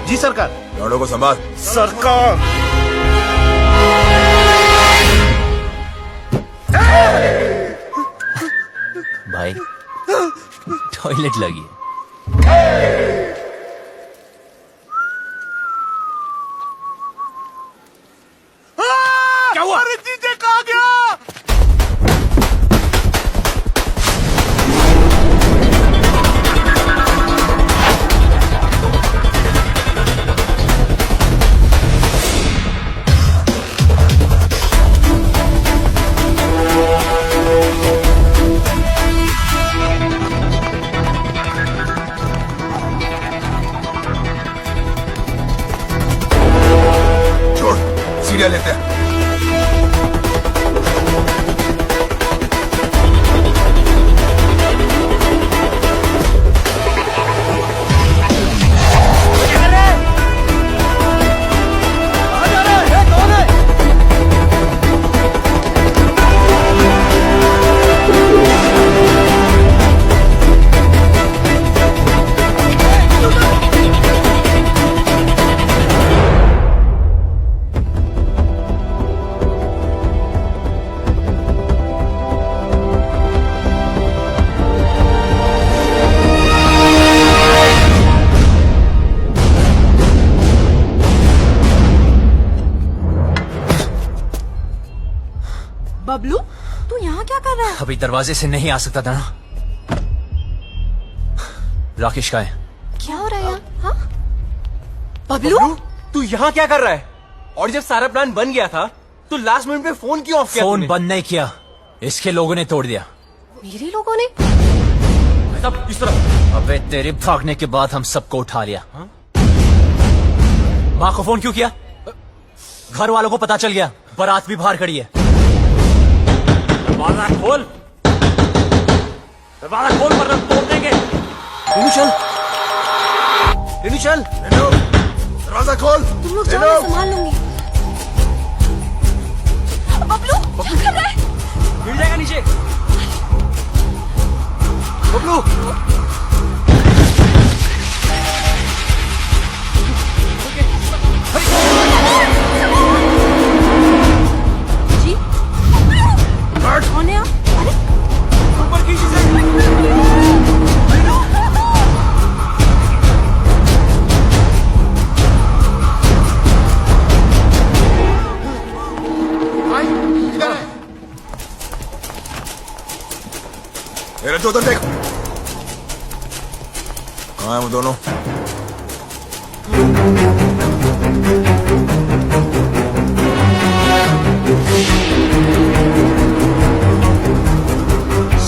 जी सरकार। लौड़ों को संभाल। सरकार। भाई टॉयलेट लगी है। क्या हुआ? अरे जीजे कहाँ गया? छोड़, सीढ़ियाँ लेते हैं। बबलू, तू यहाँ क्या कर रहा है? अभी दरवाजे से नहीं आ सकता था ना। राकेश का है। क्या हो रहा है यहाँ? हाँ? बबलू, तू यहाँ क्या कर रहा है? और जब सारा प्लान बन गया था तो लास्ट मिनट पे फोन क्यों ऑफ किया? फोन बंद नहीं किया, इसके लोगों ने तोड़ दिया। मेरे लोगों ने? सब इस तरफ। अबे तेरे भागने के बाद हम सबको उठा लिया। माँ को फोन क्यों किया? घर वालों को पता चल गया, बारात भी बाहर खड़ी है। दरवाजा खोल, दरवाजा खोल वरना तोड़ देंगे। रेनू चल, रेनू चल। दरवाजा खोल। तुम लोग जाओ, मैं संभाल लूंगी। बबलू, क्या कर रहा है? गिर जाएगा नीचे। बबलू, जी कौन है आप? अरे ऊपर की चीजें। मेरे तो उधर देख। कहाँ है वो दोनों?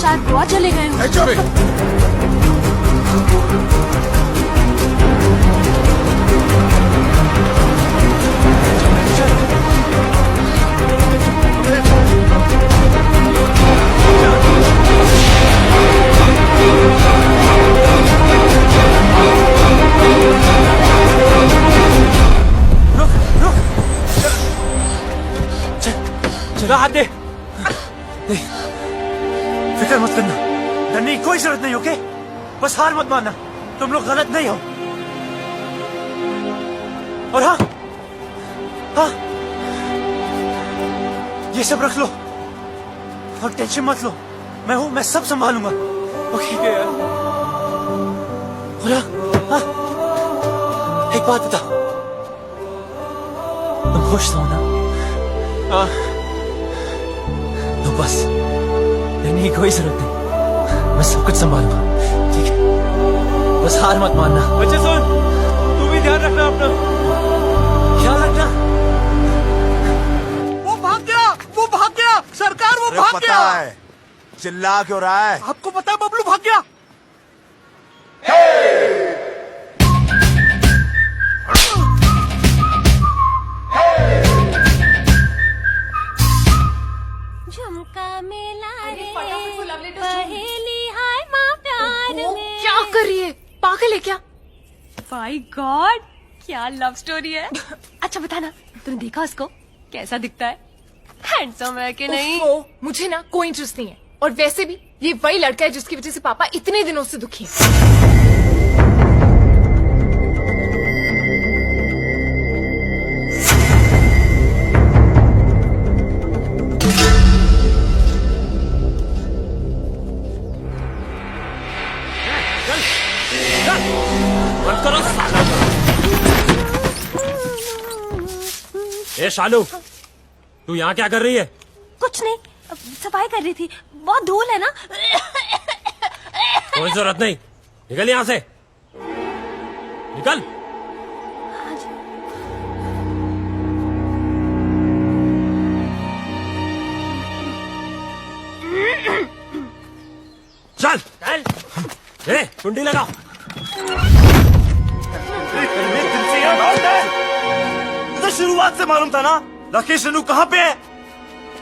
शायद गोवा चले गए हों। चला हाथ दे। फिक्र मत करना, डरने की कोई जरूरत नहीं, ओके? बस हार मत मानना, तुम लोग गलत नहीं हो। और हाँ हाँ, ये सब रख लो और टेंशन मत लो, मैं हूं, मैं सब संभालूंगा, ओके? और हाँ, एक बात बता, तुम खुश हो ना? हाँ। तो बस डरने की कोई जरूरत नहीं, मैं सब कुछ संभालूंगा, ठीक है? बस हार मत मानना। बच्चे सुन, तू भी ध्यान रखना अपना, ख्याल रखना। वो भाग गया सरकार, वो भाग पता गया। है, चिल्ला क्यों रहा है? आपको पता है बबलू भाग गया। पहेली हाय माँ प्यार में। क्या कर रही है? पागल है क्या? माय गॉड, क्या लव स्टोरी है। अच्छा बताना, तुमने देखा उसको? कैसा दिखता है? हैंडसम है कि नहीं? मुझे ना कोई इंटरेस्ट नहीं है, और वैसे भी ये वही लड़का है जिसकी वजह से पापा इतने दिनों से दुखी हैं। बंद करो साला। ए शालू, तू यहाँ क्या कर रही है? कुछ नहीं, सफाई कर रही थी। बहुत धूल है ना। कोई जरूरत नहीं, निकल यहाँ से, निकल। चल चल, ए कुंडी लगाओ। तुझे शुरुआत से मालूम था ना राकेश रेनू कहाँ पे है,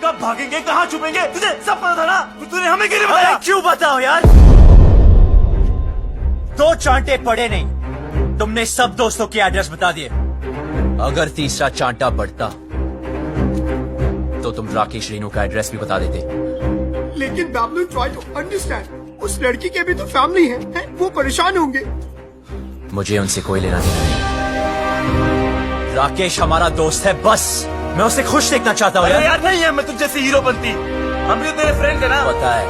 कब भागेंगे, कहाँ छुपेंगे, तुझे सब पता था ना। तूने हमें क्यों नहीं बताया? क्यों बताओ यार? 2 चांटे पड़े नहीं, तुमने सब दोस्तों के एड्रेस बता दिए। अगर तीसरा चांटा पड़ता तो तुम राकेश रेनू का एड्रेस भी बता देते। लेकिन बाबलू, ट्राई टू अंडरस्टैंड, उस लड़की के भी तो फैमिली है, वो परेशान होंगे। मुझे उनसे कोई लेना देना नहीं। राकेश हमारा दोस्त है, बस मैं उसे खुश देखना चाहता हूँ। यार नहीं है, मैं तुझ जैसी हीरो बनती, हम भी तेरे फ्रेंड है ना। पता है,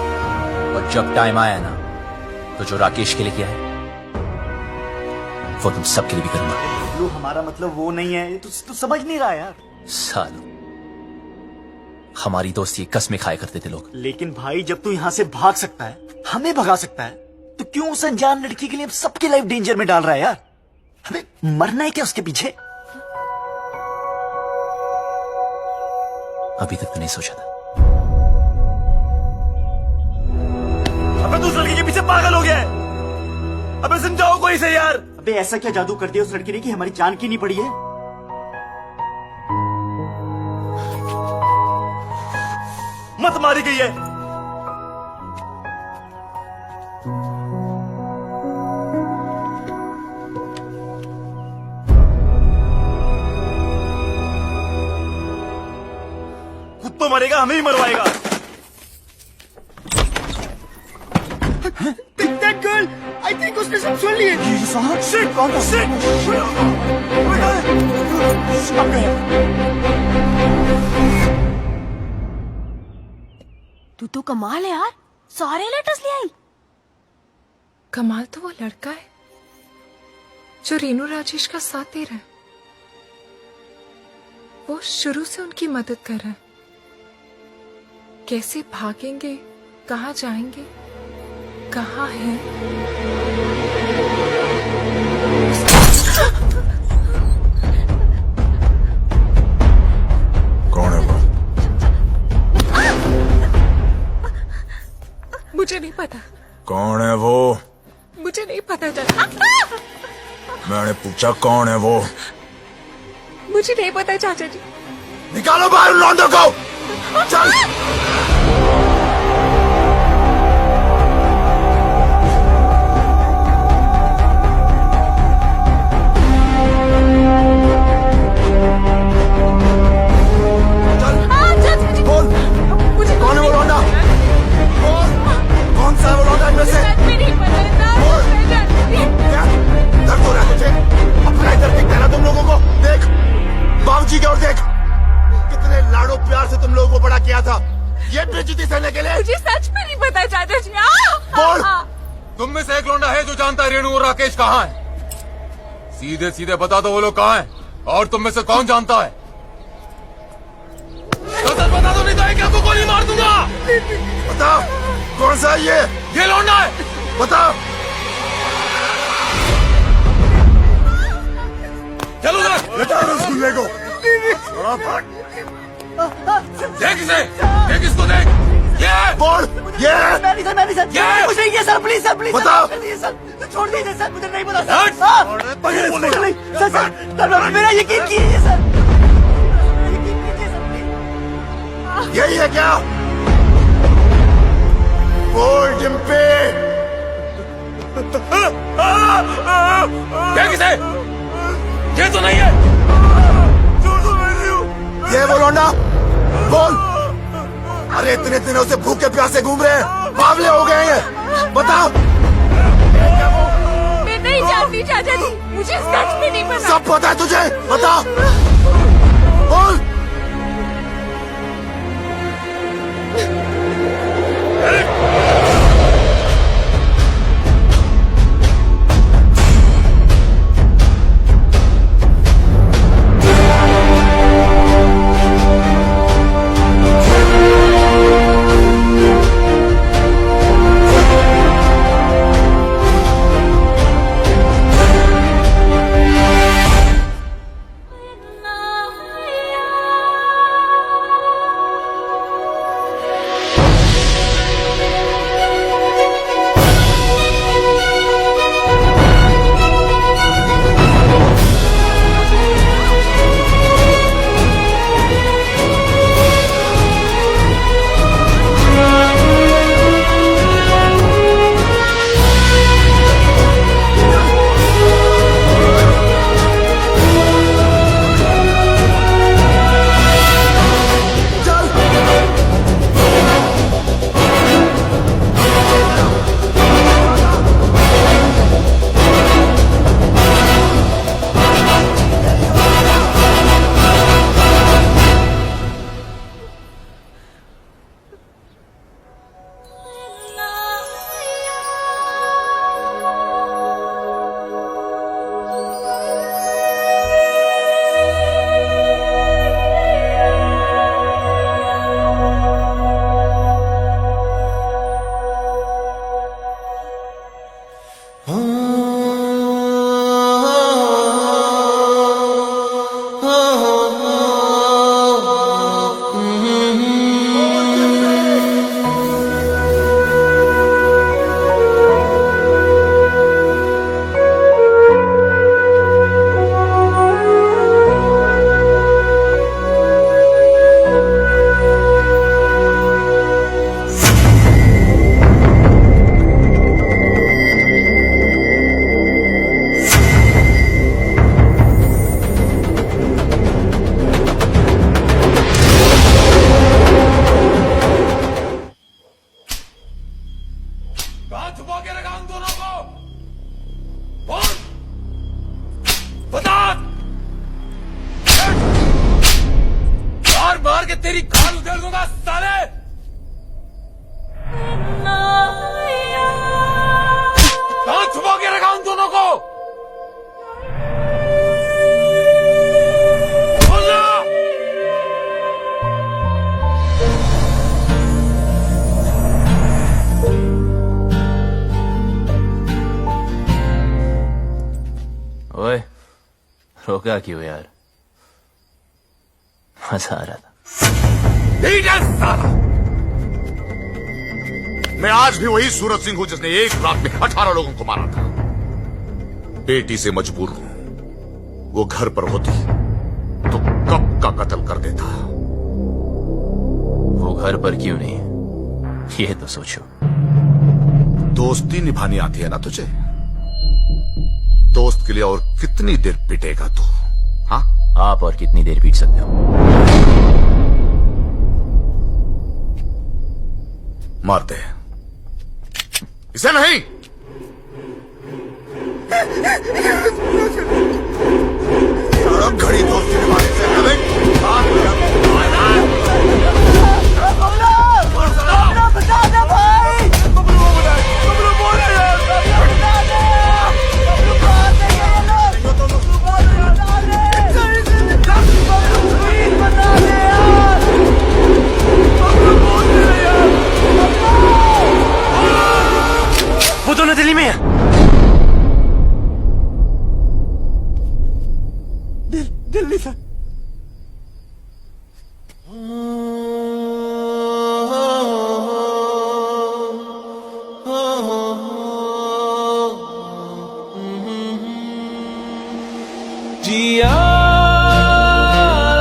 और जब टाइम आया ना तो जो राकेश के लिए किया है वो तुम सबके लिए भी करूंगा। हमारा मतलब वो नहीं है, तू समझ नहीं रहा यार। सालों, हमारी दोस्ती कसमें खाया करते थे लोग। लेकिन भाई, जब तू यहाँ से भाग सकता है, हमें भगा सकता है, तो क्यों उस अनजान लड़की के लिए सबकी लाइफ डेंजर में डाल रहा है यार? हमें मरना है क्या उसके पीछे? अभी तक तो नहीं सोचा था। अबे तू उस लड़की के पीछे पागल हो गया है। अबे समझाओ कोई से यार। अबे ऐसा क्या जादू कर दिया उस लड़की ने कि हमारी जान की नहीं पड़ी है? मत मारी गई है। खुद तो मरेगा, हमें ही मरवाएगा। That girl, I think उसने सब सुन लिए। Shit, कौन था? Shit! तू तो कमाल है यार, सारे लेटर्स ले आई। कमाल तो वो लड़का है जो रेनू राजेश का साथ दे रहा है। वो शुरू से उनकी मदद कर रहा है। कैसे भागेंगे, कहाँ जाएंगे, कहाँ है? कौन है वो? मुझे नहीं पता। कौन है वो? मुझे नहीं पता चला। मैंने पूछा कौन है वो? मुझे नहीं पता चाचा जी। निकालो बाहर लौंडों को। चल। बोल, कौन है वो लौंडा? बोल, कौन सा है वो लौंडा इनमें से? बोल, क्या दर्द हो रहा है तुझे? अपना इधर दिखता है ना तुम लोगों को? देख, बाबूजी की ओर देख, कितने लाडो प्यार से तुम लोगों को बड़ा किया था, ये बेइज्जती सहने के लिए? मुझे सच में नहीं पता चाचा जी। बोल, तुम में से एक लौंडा है जो जानता है रेणु और राकेश कहाँ है? सीधे सीधे बता दो वो लोग कहाँ हैं, और तुम में से कौन जानता है? तो सच बता दो, नहीं तो एक आपको गोली मार दूंगा। बता, कौन सा है ये लौंडा है। बता। चलो उधर। बेटा उस गुल्ले को। देख इसे, देख इसको देख। ये बोल, ये मैंने सर, ये कुछ नहीं किया सर, प्लीज सर, प्लीज बता। सर, छोड़ दीजिए सर, मुझे नहीं पता हट। सर। नहीं, सर, सर, मेरा यकीन कीजिए सर, यकीन कीजिए सर, प्लीज। यही है क्या? बोल। चिंपे। क्या किसे? ये तो नहीं है। ये वो लौंडा, बोल। अरे इतने दिनों से भूखे प्यासे घूम रहे हैं, बावले हो गए हैं, बता। मैं नहीं जानती चाचा जी, मुझे सच में नहीं पता। सब पता है तुझे, बता, बोल। कहाँ छुपा के रखा उन दोनों को? कौन? बता। मार मार के तेरी खाल उधेड़ दूंगा साले। कहाँ छुपा के रखा उन दोनों को? बोलना। ओए, रोका क्यों यार? मजा आ रहा था। साला। मैं आज भी वही सूरज सिंह हूं जिसने एक रात में 18 लोगों को मारा था। बेटी से मजबूर हूं। वो घर पर होती तो कब का कत्ल कर देता। वो घर पर क्यों नहीं? ये तो सोचो। दोस्ती निभानी आती है ना तुझे? दोस्त के लिए और कितनी देर पिटेगा तू? हाँ, आप और कितनी देर पीट सकते हो? मार दे इसे। नहीं, घड़ी दोस्ती निभाने से वो दोनों दिल्ली में है। दिल्ली से। जिया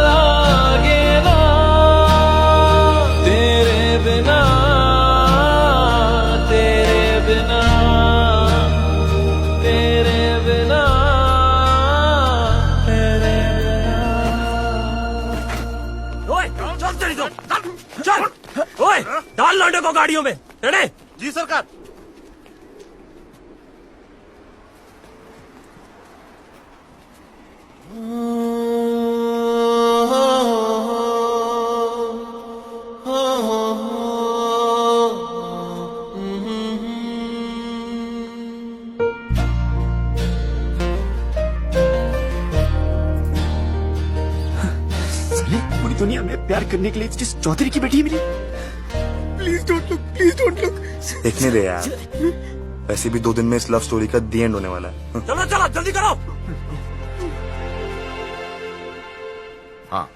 लागे ना तेरे बिना तेरे गाड़ियों में। रेडी? जी सरकार। पूरी दुनिया में प्यार करने के लिए जिस चौधरी की बेटी मिली। Please don't look, please don't look. देखने दे यार, वैसे भी 2 दिन में इस लव स्टोरी का दी एंड होने वाला है। चलो चलो जल्दी करो। हाँ,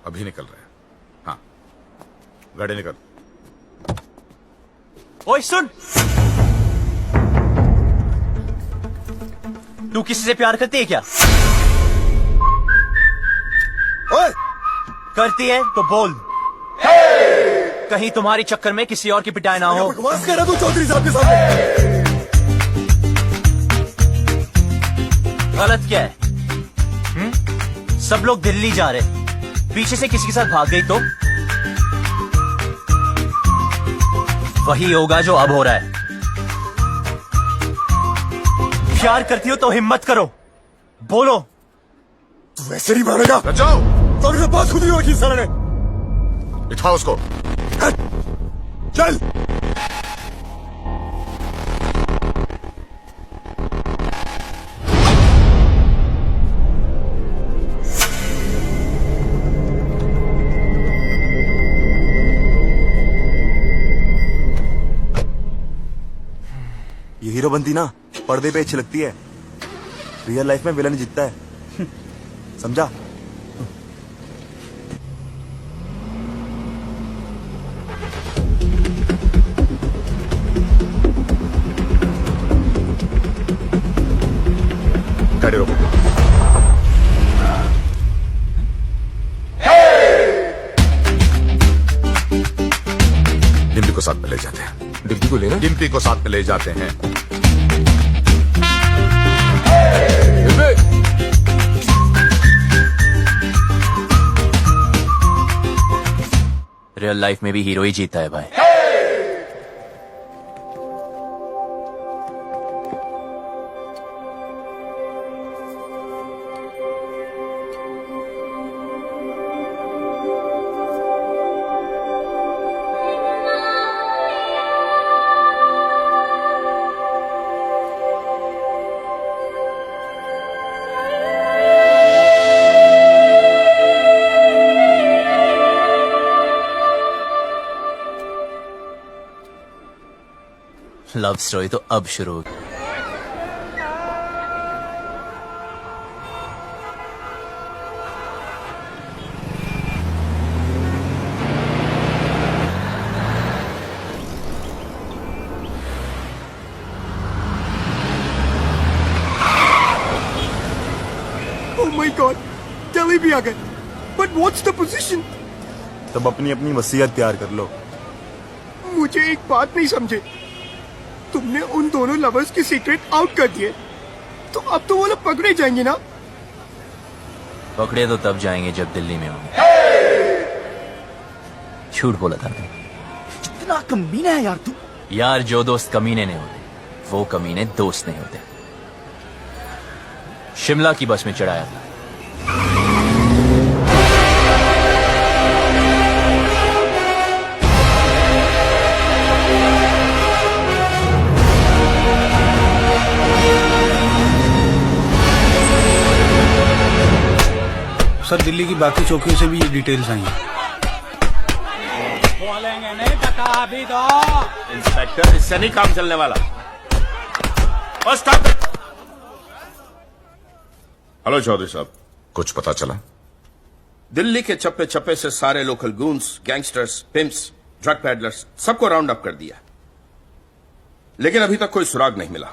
अभी निकल रहे हैं। हाँ, गाड़ी निकल। ओए सुन, तू किसी से प्यार करती है क्या? ओए, करती है तो बोल, कहीं तुम्हारी चक्कर में किसी और की पिटाई ना हो। बकवास कर रहा तू चौधरी साहब के सामने। गलत क्या है? सब लोग दिल्ली जा रहे, पीछे से किसी के साथ भाग गई तो वही होगा जो अब हो रहा है। प्यार करती हो तो हिम्मत करो, बोलो। तू वैसे नहीं मानेगा। जाओ, चौधरी साहब बात खुद ही रखी साले ने। बिठाओ उसको। चल। ये हीरो बनती ना पर्दे पे अच्छी लगती है, रियल लाइफ में विलन ही जीतता है, समझा? गाड़ी रोको। डिम्पी को साथ में ले जाते हैं। डिम्पी को लेना? डिम्पी को साथ में ले जाते हैं। रियल लाइफ में भी हीरो ही जीता है भाई। लव स्टोरी तो अब शुरू होगी। Oh my God, दिल्ली भी आ गए। But what's the position? तब अपनी अपनी वसीयत तैयार कर लो। मुझे एक बात नहीं समझे, तुमने उन दोनों लवर्स के सीक्रेट आउट कर दिए, तो अब तो वो लोग पकड़े जाएंगे ना? पकड़े तो तब जाएंगे जब दिल्ली में होंगे। झूठ बोला था मैं। कितना कमीना है यार तू। यार, जो दोस्त कमीने नहीं होते वो कमीने दोस्त नहीं होते। शिमला की बस में चढ़ाया था। सर, दिल्ली की बाकी चौकियों से भी ये डिटेल्स आई हैं। बोलेंगे नहीं पता अभी तो। इंस्पेक्टर, इससे नहीं काम चलने वाला। और स्टॉप इट। हेलो चौधरी साहब, कुछ पता चला? दिल्ली के चप्पे चप्पे से सारे local goons, gangsters, pimps, drug peddlers सबको राउंड अप कर दिया, लेकिन अभी तक कोई सुराग नहीं मिला।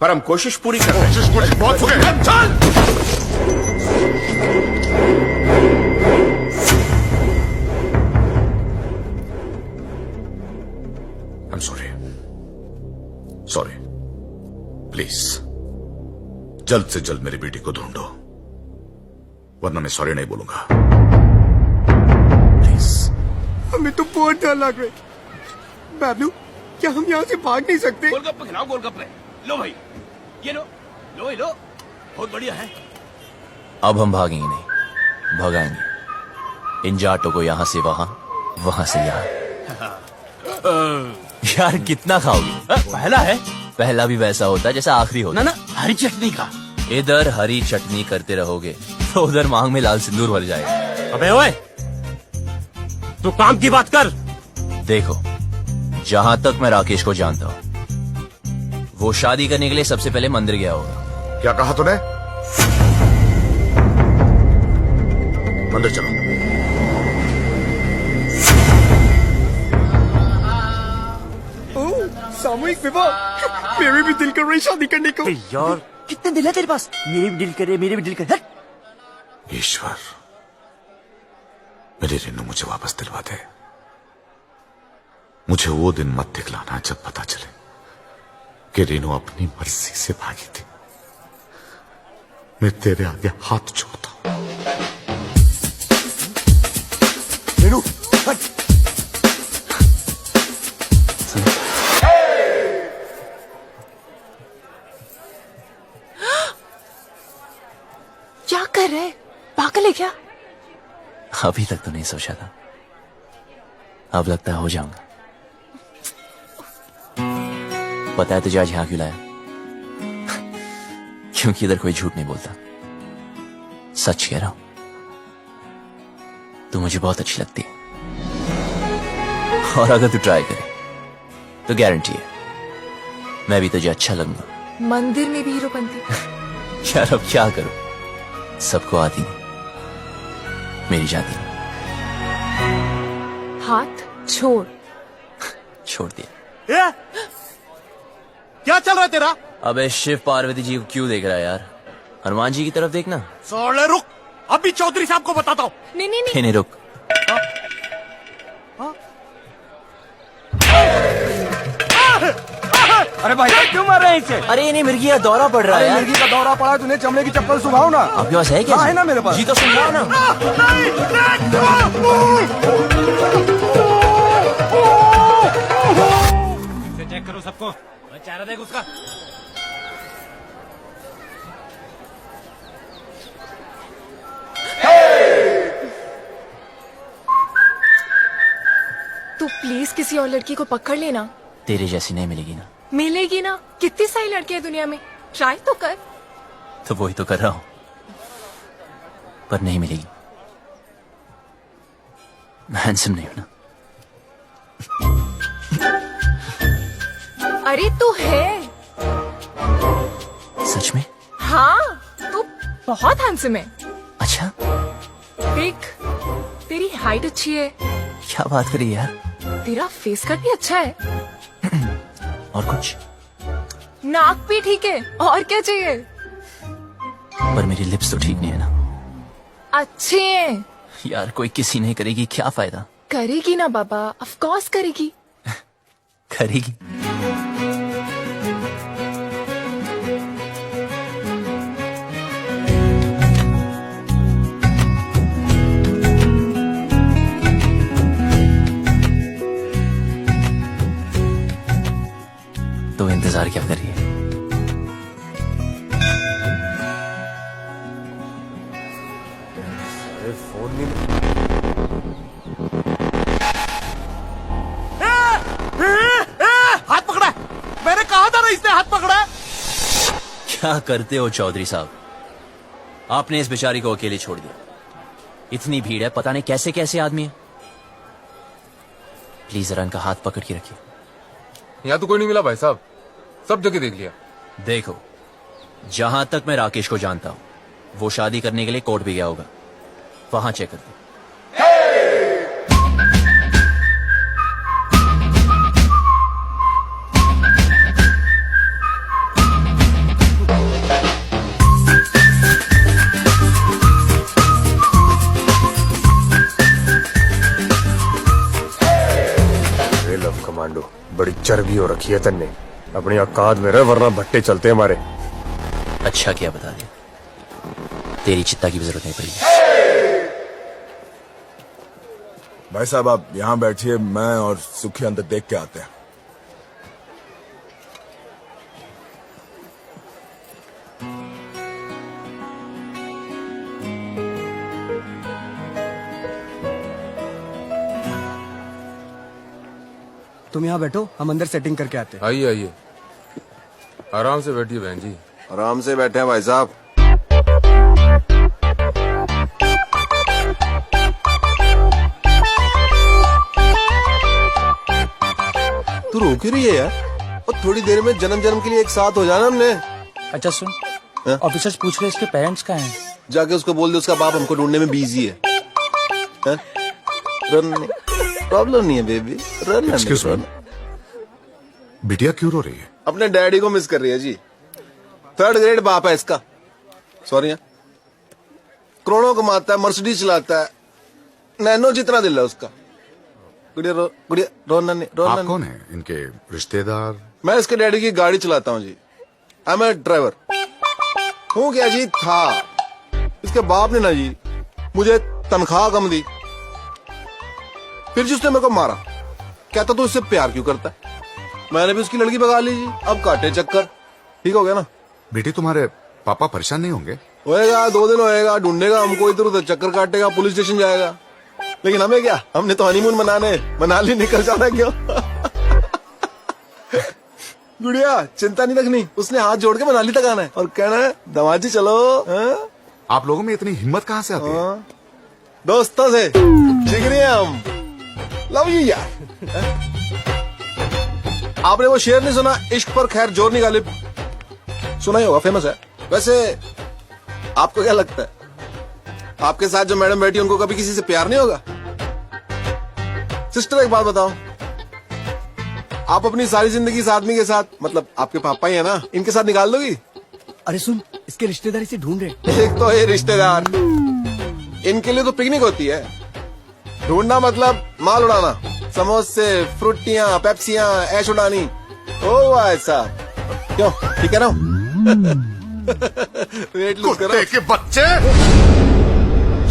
पर हम कोशिश पूरी कर रहे हैं। बहुत हो गए। चल! I'm sorry. Sorry. प्लीज जल्द से जल्द मेरी बेटी को ढूंढो, वरना मैं सॉरी नहीं बोलूंगा। प्लीज। हमें तो बहुत डर लग रहा है। बाबलू, क्या हम यहाँ से भाग नहीं सकते? गोलगप्पे खिलाओ, गोलगप्पे। लो भाई, ये लो, लो ये लो, बहुत बढ़िया है। अब हम भागेंगे नहीं, भगाएंगे इन जाटों को यहाँ से वहाँ, वहाँ से यहाँ। यार कितना खाओगे? पहला है। पहला भी वैसा होता है जैसा आखिरी होता। ना हरी चटनी का। इधर हरी चटनी करते रहोगे तो उधर मांग में लाल सिंदूर भर जाएगा। अबे ओए, तू काम की बात कर। देखो, जहां तक मैं राकेश को जानता हूँ, वो शादी करने के लिए सबसे पहले मंदिर गया होगा। क्या कहा तूने? मंदिर चलो। ओह, सामूहिक विवाह। मेरे भी दिल कर रही शादी करने को। यार कितने दिल है तेरे पास? मेरे भी दिल करे, मेरे भी दिल करे। ईश्वर, मेरी रेनू मुझे वापस दिलवा दे। मुझे वो दिन मत दिखलाना जब पता चले कि रेनू अपनी मर्जी से भागी थी। मैं तेरे आगे हाथ जोड़ता हूं। रेनू, हट। क्या कर रहे? पागल है क्या? अभी तक तो नहीं सोचा था, अब लगता है हो जाऊंगा। पता है तुझे आज यहाँ क्यों लाया? क्योंकि इधर कोई झूठ नहीं बोलता, सच कह रहा हूं। तू मुझे बहुत अच्छी लगती है, और अगर तू ट्राई करे तो गारंटी है मैं भी तुझे अच्छा लगूंगा। मंदिर में भी हीरो बनती। यार अब क्या करूं, सबको आती नहीं, मेरी जाती नहीं। हाथ छोड़। छोड़ दिया। ए? क्या चल रहा है तेरा? अबे शिव पार्वती जी को क्यों देख रहा है यार? हनुमान जी की तरफ देखना। साले रुक, अभी चौधरी साहब को बताता हूँ। नहीं नहीं नहीं, नहीं रुक। अरे भाई क्यों मार रहे हैं इसे? अरे नहीं, मिर्गी का दौरा पड़ रहा है यार। मिर्गी का दौरा पड़ा है, तूने चमड़े की चप्पल सुखाओ ना। आपके पास है क्या? हाँ, है ना मेरे पास। जी तो सुन रहा है ना। चेक करो सबको, चेहरा देख उसका। तू प्लीज किसी और लड़की को पकड़ लेना। तेरे जैसी नहीं मिलेगी ना। मिलेगी ना, कितनी सारी लड़कियां दुनिया में, ट्राई तो कर। तो वही तो कर रहा हूं, पर नहीं मिलेगी। मैं हैंडसम नहीं हूं ना। अरे तू है। सच में? हाँ, तू बहुत हैंडसम है। अच्छा, देख, तेरी हाइट अच्छी है, क्या बात करी यार। तेरा फेस कट भी अच्छा है, और कुछ? नाक भी ठीक है, और क्या चाहिए? पर मेरी लिप्स तो ठीक नहीं है ना। अच्छे हैं। यार कोई किसी नहीं करेगी, क्या फायदा? करेगी ना बाबा, ऑफ कोर्स करेगी। करेगी। तो इंतजार क्या कर रही है? फोन नहीं। हाथ पकड़ा है। मैंने कहा था ना इसने हाथ पकड़ा है। क्या करते हो चौधरी साहब? आपने इस बेचारी को अकेले छोड़ दिया। इतनी भीड़ है, पता नहीं कैसे कैसे आदमी है। प्लीज जरा इनका हाथ पकड़ के रखिए। यहाँ तो कोई नहीं मिला भाई साहब, सब जगह देख लिया। देखो, जहां तक मैं राकेश को जानता हूं, वो शादी करने के लिए कोर्ट भी गया होगा, वहां चेक कर दो। लव कमांडो, बड़ी चर्बी हो रखी है तन्ने। अपनी औकात में रह, वरना भट्टे चलते हैं हमारे। अच्छा किया बता दिया, तेरी चित्ता की भी जरूरत नहीं पड़ी। भाई साहब आप यहाँ बैठिए, मैं और सुखी अंदर देख के आते हैं। तुम यहाँ बैठो, हम अंदर सेटिंग करके आते हैं। आइए आइए, आराम से बैठिए बहन जी। आराम से बैठे हैं भाई साहब। तू रोक ही रही है यार, और थोड़ी देर में जन्म जन्म के लिए एक साथ हो जाना हमने। अच्छा सुन, ऑफिसर्स पूछ रहे इसके पेरेंट्स कहाँ हैं? जाके उसको बोल दे उसका बाप हमको ढूंढने में बिजी है। रन प्रॉब्लम नहीं है बेबी, रन। एक्सक्यूज मी, बिटिया क्यों रो रही है? अपने डैडी को मिस कर रही है जी। 3rd ग्रेड बाप है इसका, सॉरी। करोड़ों कमाता है, मर्सिडीज चलाता है, नैनो जितना दिल है उसका। गुड़िया रोना नहीं। आप कौन है? इनके रिश्तेदार? मैं इसके डैडी की गाड़ी चलाता हूँ जी। I M A driver. हूँ क्या जी, था। इसके बाप ने ना जी मुझे तनख्वाह कम दी, फिर जी उसने मेरे को मारा। कहता तू इससे प्यार क्यों करता है? मैंने भी उसकी लड़की भगा ली जी। अब काटे चक्कर, ठीक हो गया ना। बेटी तुम्हारे पापा परेशान नहीं होंगे? होएगा, 2 दिन होएगा, ढूंढेगा हमको, इधर उधर चक्कर काटेगा, पुलिस स्टेशन जाएगा। लेकिन हमें क्या, हमने तो हनीमून मनाने मनाली निकल जाना क्यों। गुड़िया चिंता नहीं रखनी, उसने हाथ जोड़ के मनाली तक आना है और कहना है दमाजी चलो। आप लोगों में इतनी हिम्मत कहाँ से आती है? दोस्तों से जिगरी हैं हम, लव यू यार। आपने वो शेर नहीं सुना, इश्क पर खैर जोर नहीं गालिब? सुना ही होगा, फेमस है। वैसे आपको क्या लगता है, आपके साथ जो मैडम बैठी उनको कभी किसी से प्यार नहीं होगा? सिस्टर एक बात बताओ, आप अपनी सारी जिंदगी इस आदमी के साथ, मतलब आपके पापा ही है ना, इनके साथ निकाल दोगी? अरे सुन, इसके रिश्तेदार इसे ढूंढ रहे। एक तो ये रिश्तेदार, इनके लिए तो पिकनिक होती है। ढूंढना मतलब माल उड़ाना, समोसे, फ्रूटियां, पेप्सियां, ऐश उड़ानी। ओ ऐसा क्यों, ठीक है ना? वेट लूज करो। कुत्ते के बच्चे,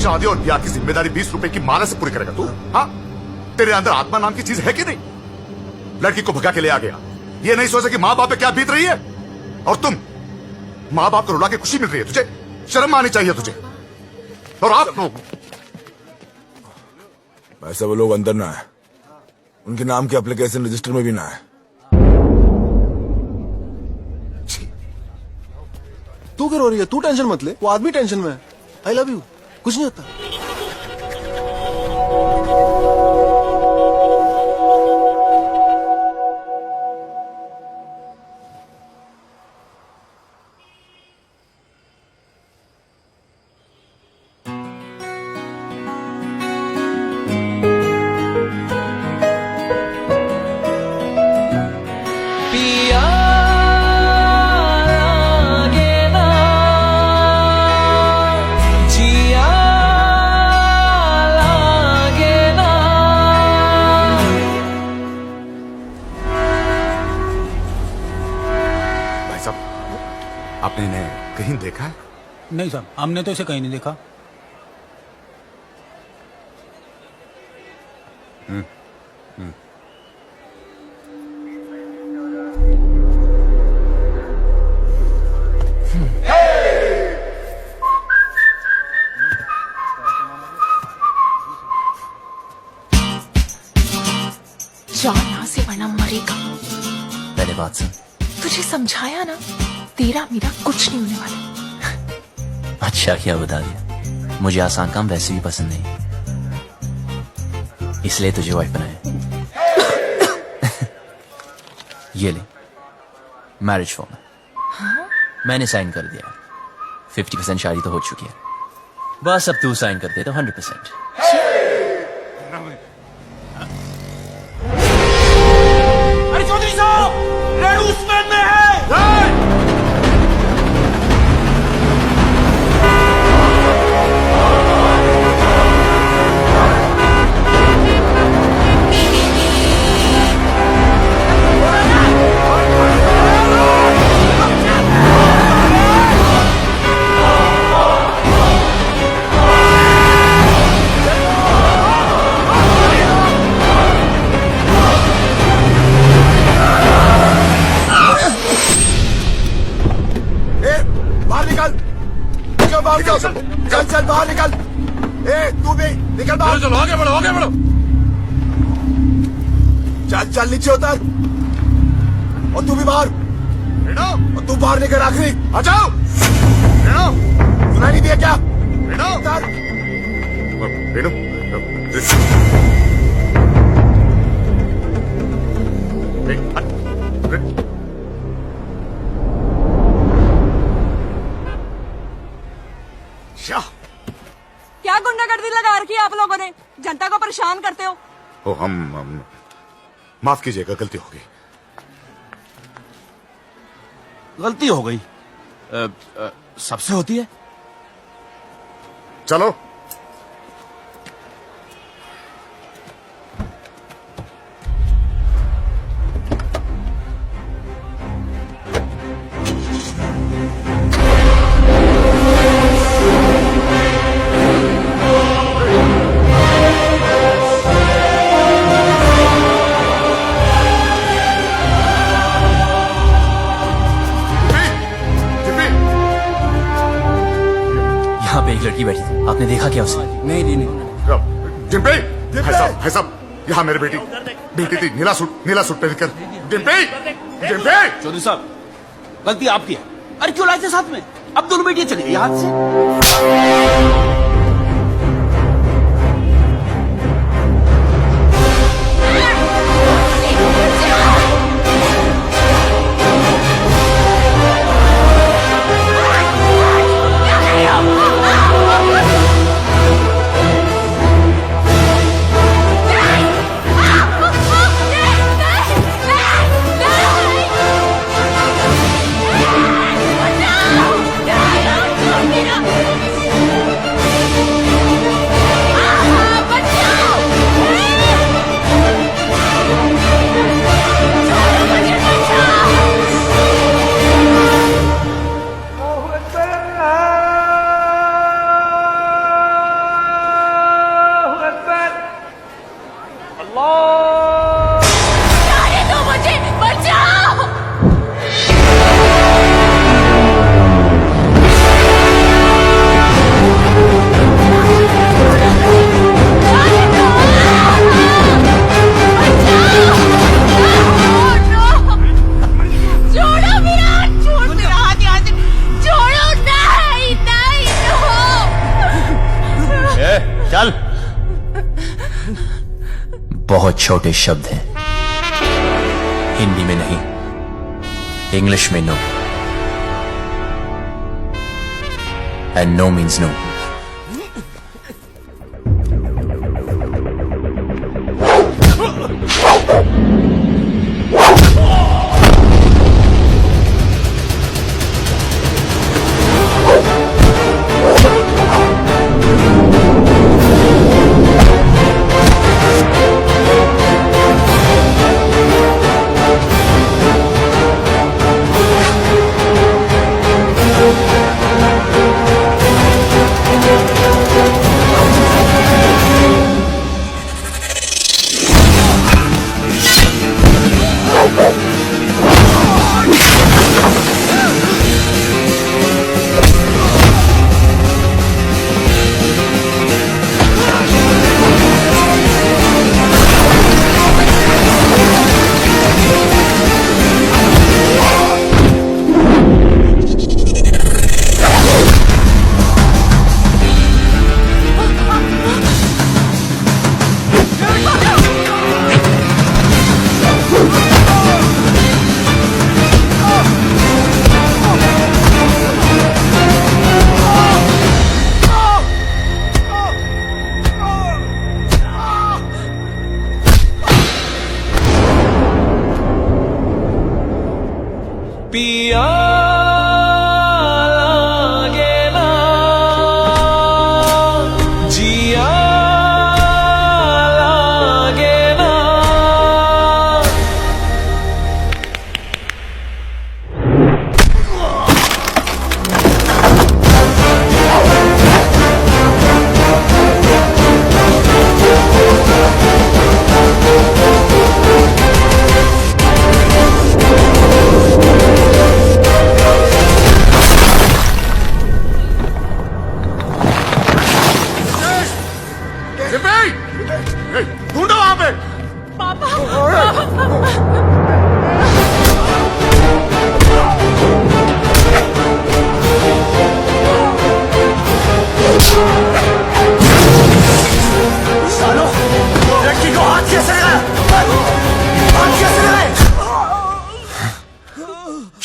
शादी और ब्याह की जिम्मेदारी 20 रुपए की माला से पूरी करेगा तू? हाँ, तेरे अंदर आत्मा नाम की चीज है कि नहीं? लड़की को भगा के ले आ गया, ये नहीं सोचा कि माँ बाप पे क्या बीत रही है। और तुम माँ बाप को रुला के खुशी मिल रही है तुझे? शर्म आनी चाहिए तुझे। और आप लोग, वैसे वो लोग अंदर ना है, उनके नाम के एप्लीकेशन रजिस्टर में भी ना है। तू क्यों रो रही है? तू टेंशन मत ले, वो आदमी टेंशन में है। आई लव यू, कुछ नहीं होता। आपने इन्हें कहीं देखा है? नहीं साहब, हमने तो इसे कहीं नहीं देखा। जा यहाँ से वरना मरेगा। पहले बात सुन। तुझे समझाया ना, तेरा मेरा कुछ नहीं होने वाला। अच्छा क्या बता दिया, मुझे आसान काम वैसे भी पसंद नहीं, इसलिए तुझे वाइफ बनाया। ये ले मैरिज फॉर्म। हाँ? मैंने साइन कर दिया। 50% शादी तो हो चुकी है, बस अब तू साइन कर दे तो 100%। अरे चौधरी साहब, रेड उस्मान में है। निकल बाहर निकल। ए तू भी निकल बाहर। चलो आगे बढ़ो आगे बढ़ो। चल चल नीचे उतर। और तू भी बाहर। और तू बाहर निकल आखिरी। आ जाओ। सुनाई नहीं दिया क्या? उतर। रेणु क्या गुंडागर्दी लगा रखी है आप लोगों ने? जनता को परेशान करते हो। ओ हम माफ कीजिएगा, गलती हो गई। गलती हो गई? सबसे होती है। चलो। यहाँ पे एक लड़की बैठी थी, आपने देखा क्या उसे? नहीं। डिम्पी, भाई साहब, यहाँ मेरी बेटी थी, नीला सूट पहन कर। डिम्पी। चौधरी साहब, गलती आपकी है। अरे क्यों लाए थे साथ में? अब दोनों बेटियां चली गई हाथ से। चल। बहुत छोटे शब्द हैं, हिंदी में नहीं, इंग्लिश में no, and no means no. Piya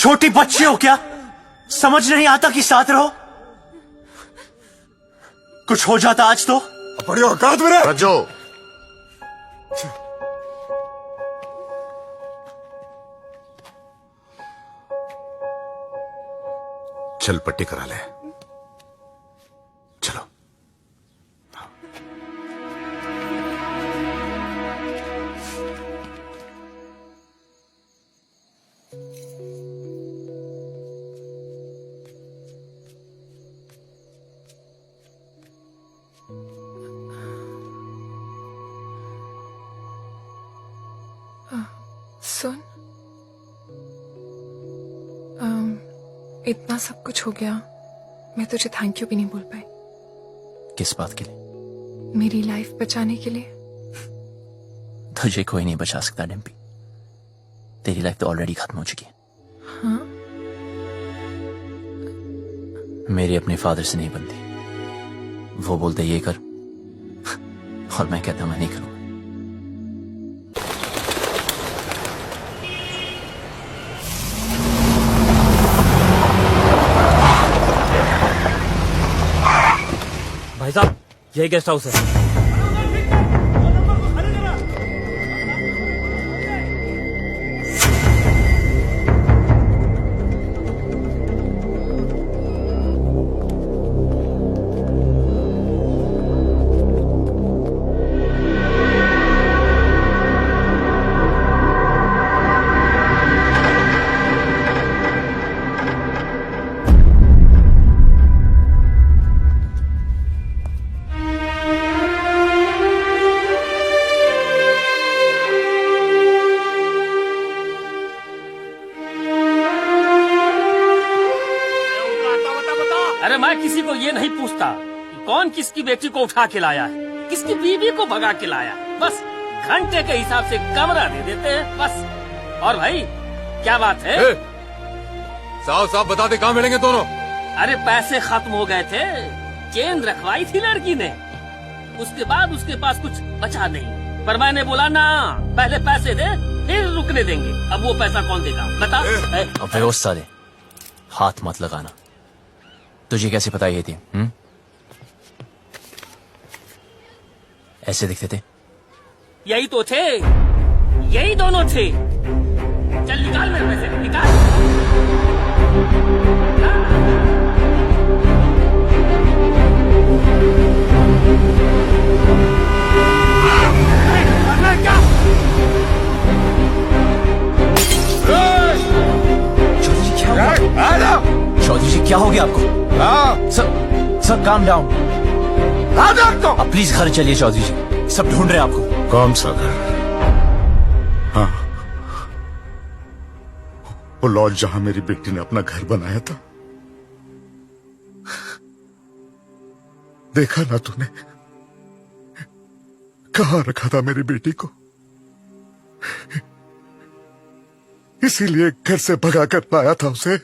छोटी बच्ची हो क्या? समझ नहीं आता कि साथ रहो? कुछ हो जाता आज तो बड़ी औकात मेरे रज्जो। चल पट्टी करा ले। चलो। सुन, इतना सब कुछ हो गया, मैं तुझे थैंक यू भी नहीं बोल पाई। किस बात के लिए? मेरी लाइफ बचाने के लिए। तुझे कोई नहीं बचा सकता डिम्पी। तेरी लाइफ तो ऑलरेडी खत्म हो चुकी है। हाँ? मेरी अपने फादर से नहीं बनती। वो बोलते ये कर और मैं कहता मैं नहीं करूंगा। भाई साहब, यही गेस्ट हाउस है। अरे मैं किसी को ये नहीं पूछता कि कौन किसकी बेटी को उठा के लाया है, किसकी बीवी को भगा के लाया। बस घंटे के हिसाब से कमरा दे देते हैं बस। और भाई क्या बात है? साफ साफ बता दे, कहाँ मिलेंगे दोनों? अरे पैसे खत्म हो गए थे, चेन रखवाई थी लड़की ने, उसके बाद उसके पास कुछ बचा नहीं। पर मैंने बोला ना, पहले पैसे दे फिर रुकने देंगे। अब वो पैसा कौन देगा बता? अबे उस्ताद, हाथ मत लगाना। तुझे कैसे पता ये थी? ऐसे दिखते थे? यही तो थे, यही दोनों थे। चल निकाल मेरे पैसे, निकाल। चौधरी जी क्या हो गया आपको? Sir calm down. अब प्लीज घर चलिए चौधरी जी, सब ढूंढ रहे हैं आपको। कौन सा घर? हाँ, वो लॉज जहां मेरी बेटी ने अपना घर बनाया था। देखा ना तूने कहां रखा था मेरी बेटी को? इसीलिए घर से भगा कर लाया था उसे।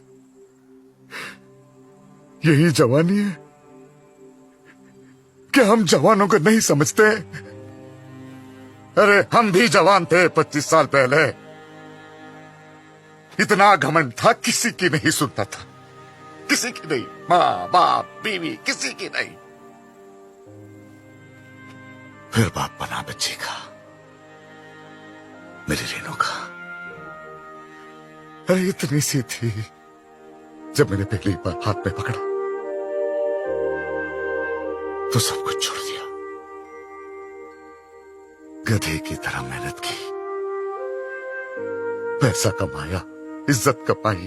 यही जवानी है कि हम जवानों को नहीं समझते। अरे हम भी जवान थे 25 साल पहले। इतना घमंड था, किसी की नहीं सुनता था, किसी की नहीं, माँ बाप बीवी किसी की नहीं। फिर बाप बना बच्ची का, मेरी रेनू का। अरे इतनी सी थी जब मैंने पहली बार हाथ में पकड़ा तो सब कुछ छोड़ दिया। गधे की तरह मेहनत की, पैसा कमाया, इज्जत कमाई,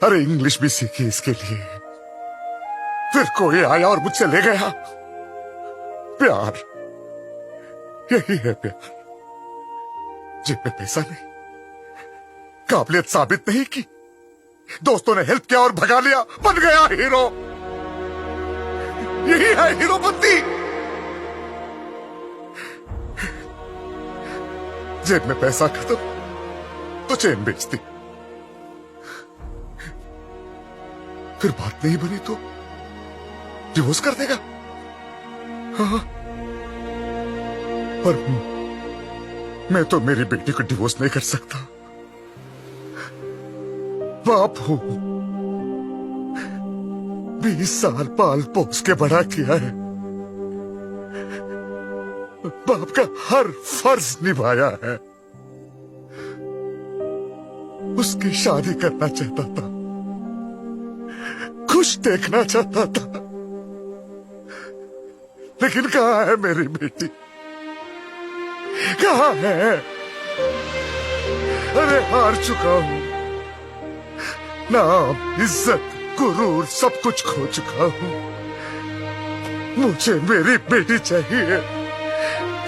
अरे इंग्लिश भी सीखी इसके लिए। फिर कोई आया और मुझसे ले गया। प्यार, यही है प्यार। जेब में पैसा नहीं, काबिलियत साबित नहीं की, दोस्तों ने हेल्प किया और भगा लिया, बन गया हीरो। यही है हीरोपंती। जेब में पैसा खत्म तो चेन बेचती, फिर बात नहीं बनी तो डिवोर्स कर देगा। हाँ, पर मैं तो मेरी बेटी को डिवोर्स नहीं कर सकता। बाप हूं। 20 साल पाल पोस के बड़ा किया है। बाप का हर फर्ज निभाया है। उसकी शादी करना चाहता था, खुश देखना चाहता था, लेकिन कहाँ है मेरी बेटी? कहाँ है? अरे हार चुका हूं। नाम, इज्जत, गुरूर सब कुछ खो चुका हूं। मुझे मेरी बेटी चाहिए।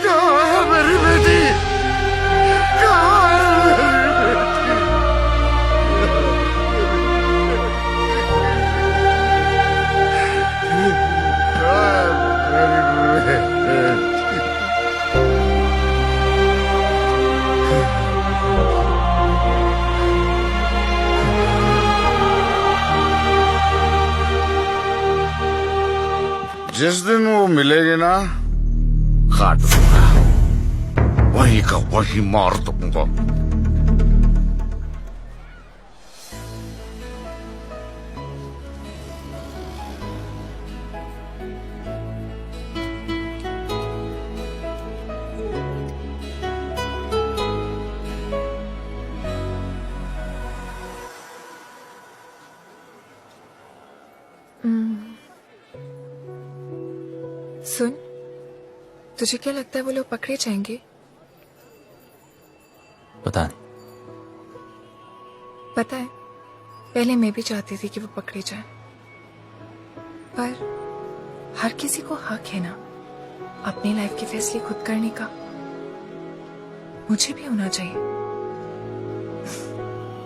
कहाँ है मेरी बेटी? कहाँ है मेरी बेटी? जिस दिन वो मिलेगी ना, काट दूंगा, वही का वही मार दूंगा। सुन, तुझे क्या लगता है वो लोग पकड़े जाएंगे? पता नहीं। पता है, पहले मैं भी चाहती थी कि वो पकड़े जाए, पर हर किसी को हक है ना अपनी लाइफ के फैसले खुद करने का। मुझे भी होना चाहिए।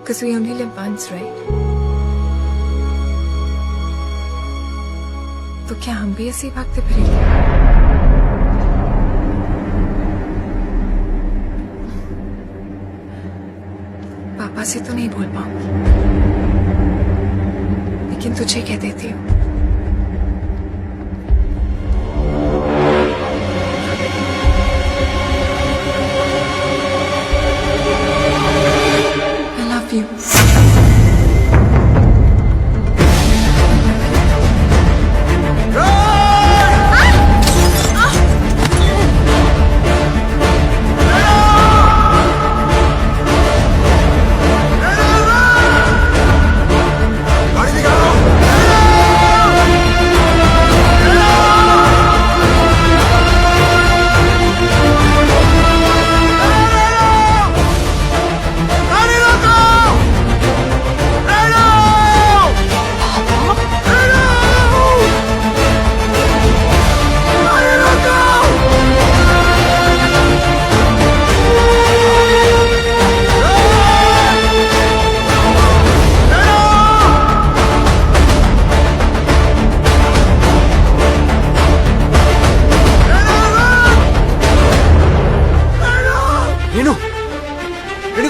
Because we only live once, right? तो क्या हम भी ऐसे ही भागते फिरेंगे? पापा से तो नहीं बोल पाऊंगी, लेकिन तुझे कह देती हूँ। I love you.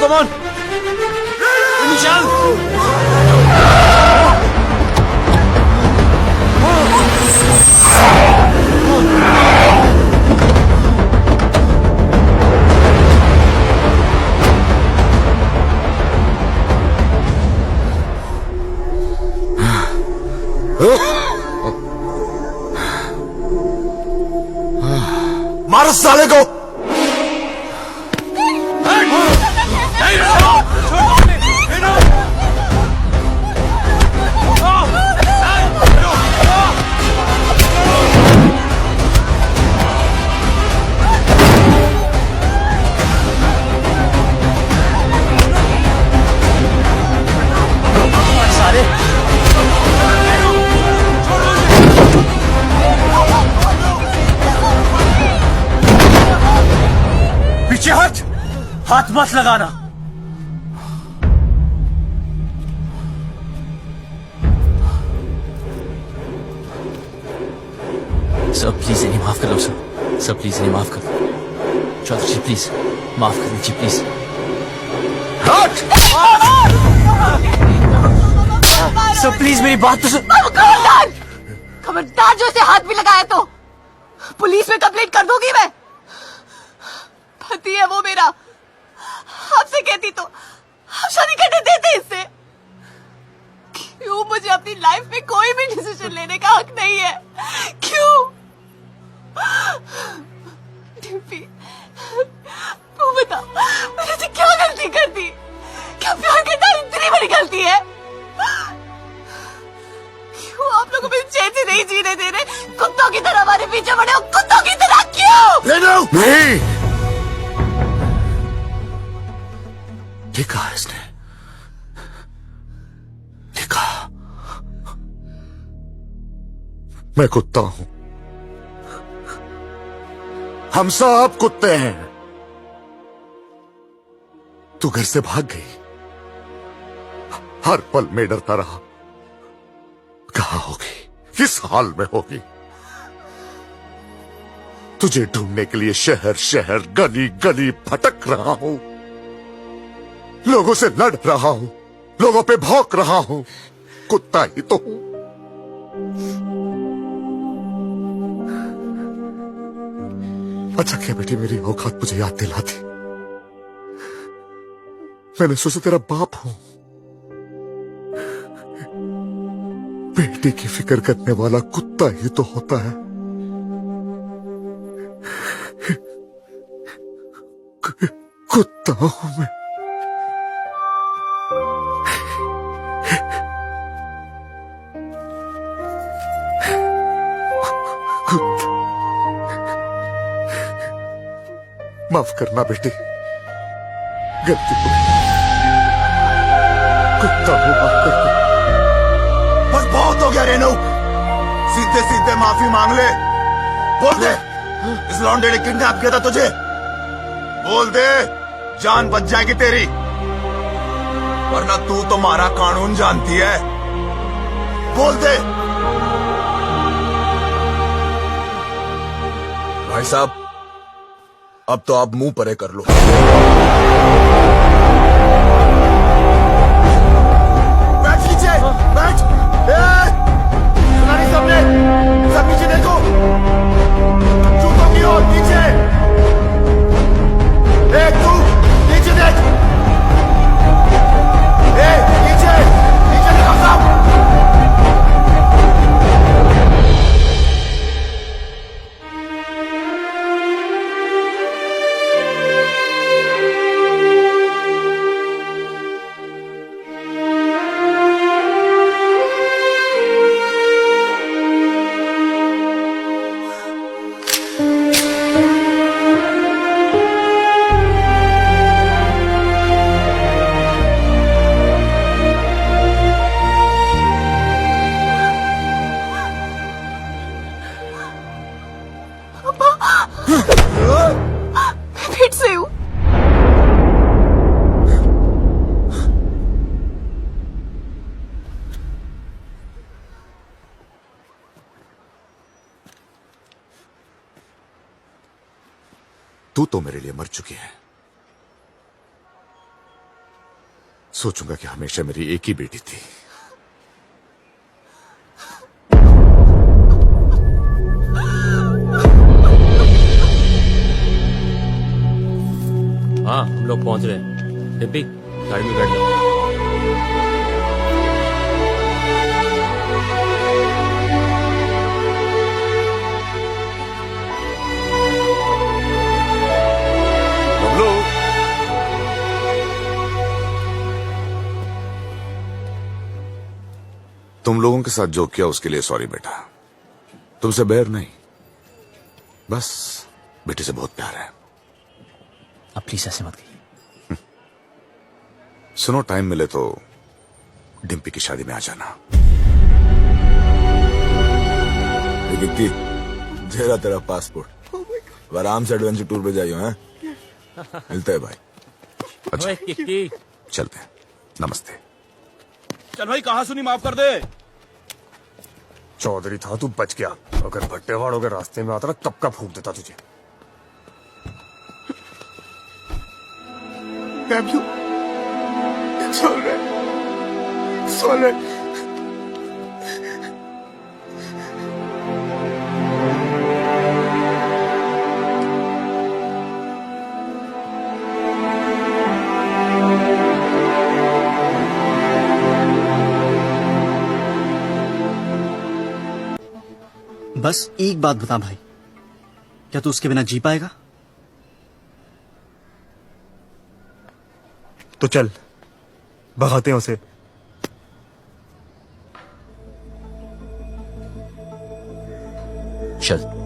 Come on! मारो साले को! पीछे हट, हाथ मत लगाना। सर प्लीज इन्हें माफ कर लो सर। सर प्लीज इन्हें माफ कर दो। चौधरी जी प्लीज माफ कर दीजिए प्लीज। सर प्लीज मेरी बात तो सुन। खबरदार, खबरदार जो इसे हाथ भी लगाया तो पुलिस में कंप्लेंट कर दूंगी मैं। पति है वो मेरा, आपसे कहती तो हम शादी करने देते इससे। क्यों मुझे अपनी लाइफ में कोई भी डिसीजन लेने का हक नहीं है? क्यों? डिम्पी, तू बता, मैंने से क्या गलती कर दी? क्या प्यार करना इतनी बड़ी गलती है? क्यों आप लोग मुझे चैन से नहीं जीने दे रहे? कुत्तों की तरह हमारे पीछे पड़े हो, कुत्तों की तरह क्यों? नहीं, देखा है इसने, देखा, मैं कुत्ता हूं, हम सब कुत्ते हैं। तू घर से भाग गई, हर पल में डरता रहा, कहां होगी, किस हाल में होगी। तुझे ढूंढने के लिए शहर शहर गली गली भटक रहा हूं, लोगों से लड़ रहा हूं, लोगों पे भौंक रहा हूं, कुत्ता ही तो हूं। अच्छा क्या बेटी मेरी औकात मुझे याद दिलाती, मैंने सोचा तेरा बाप हूं, बेटी की फिक्र करने वाला कुत्ता ही तो होता है। कुत्ता हूं मैं। माफ करना बेटी, गलती हो गई, कुत्ता हूं, माफ कर दो। बस बहुत हो गया रेनू, सीधे सीधे माफी मांग ले। बोल दे इस लौंडे ने किडनैप किया था तुझे, बोल दे, जान बच जाएगी तेरी, वरना तू तो हमारा कानून जानती है। बोल दे। भाई साहब, अब तो आप मुंह परे कर लो। बैठ नीचे, बैठ। सुना नहीं सबने, सब नीचे देखो, जूतों की ओर नीचे। तू नीचे देख, नीचे नीचे देखो सब। फिर से हूँ। तू तो मेरे लिए मर चुकी है। सोचूंगा कि हमेशा मेरी एक ही बेटी थी। हाँ, हम लोग पहुंच रहे हैं। डिम्पी, गाड़ी में बैठ जाओ। बबलू, तुम लोगों के साथ जो किया उसके लिए सॉरी बेटा, तुमसे बैर नहीं, बस बेटी से बहुत प्यार है। अब प्लीज ऐसे मत कहिए। सुनो, टाइम मिले तो डिम्पी की शादी में आ जाना। गिट्टी, जेरा तेरा पासपोर्ट, आराम से एडवेंचर टूर पे जाइयो हैं। मिलते हैं भाई। अच्छा किट्टी, चलते हैं, नमस्ते। चल भाई, कहा सुनी, माफ कर दे। चौधरी था, तू बच गया, अगर भट्टेवाड़ों के रास्ते में आता ना कब का फूंक देता तुझे। It's all right. It's all right. बस एक बात बता भाई, क्या तू उसके बिना जी पाएगा? तो चल भगाते हैं उसे। चल।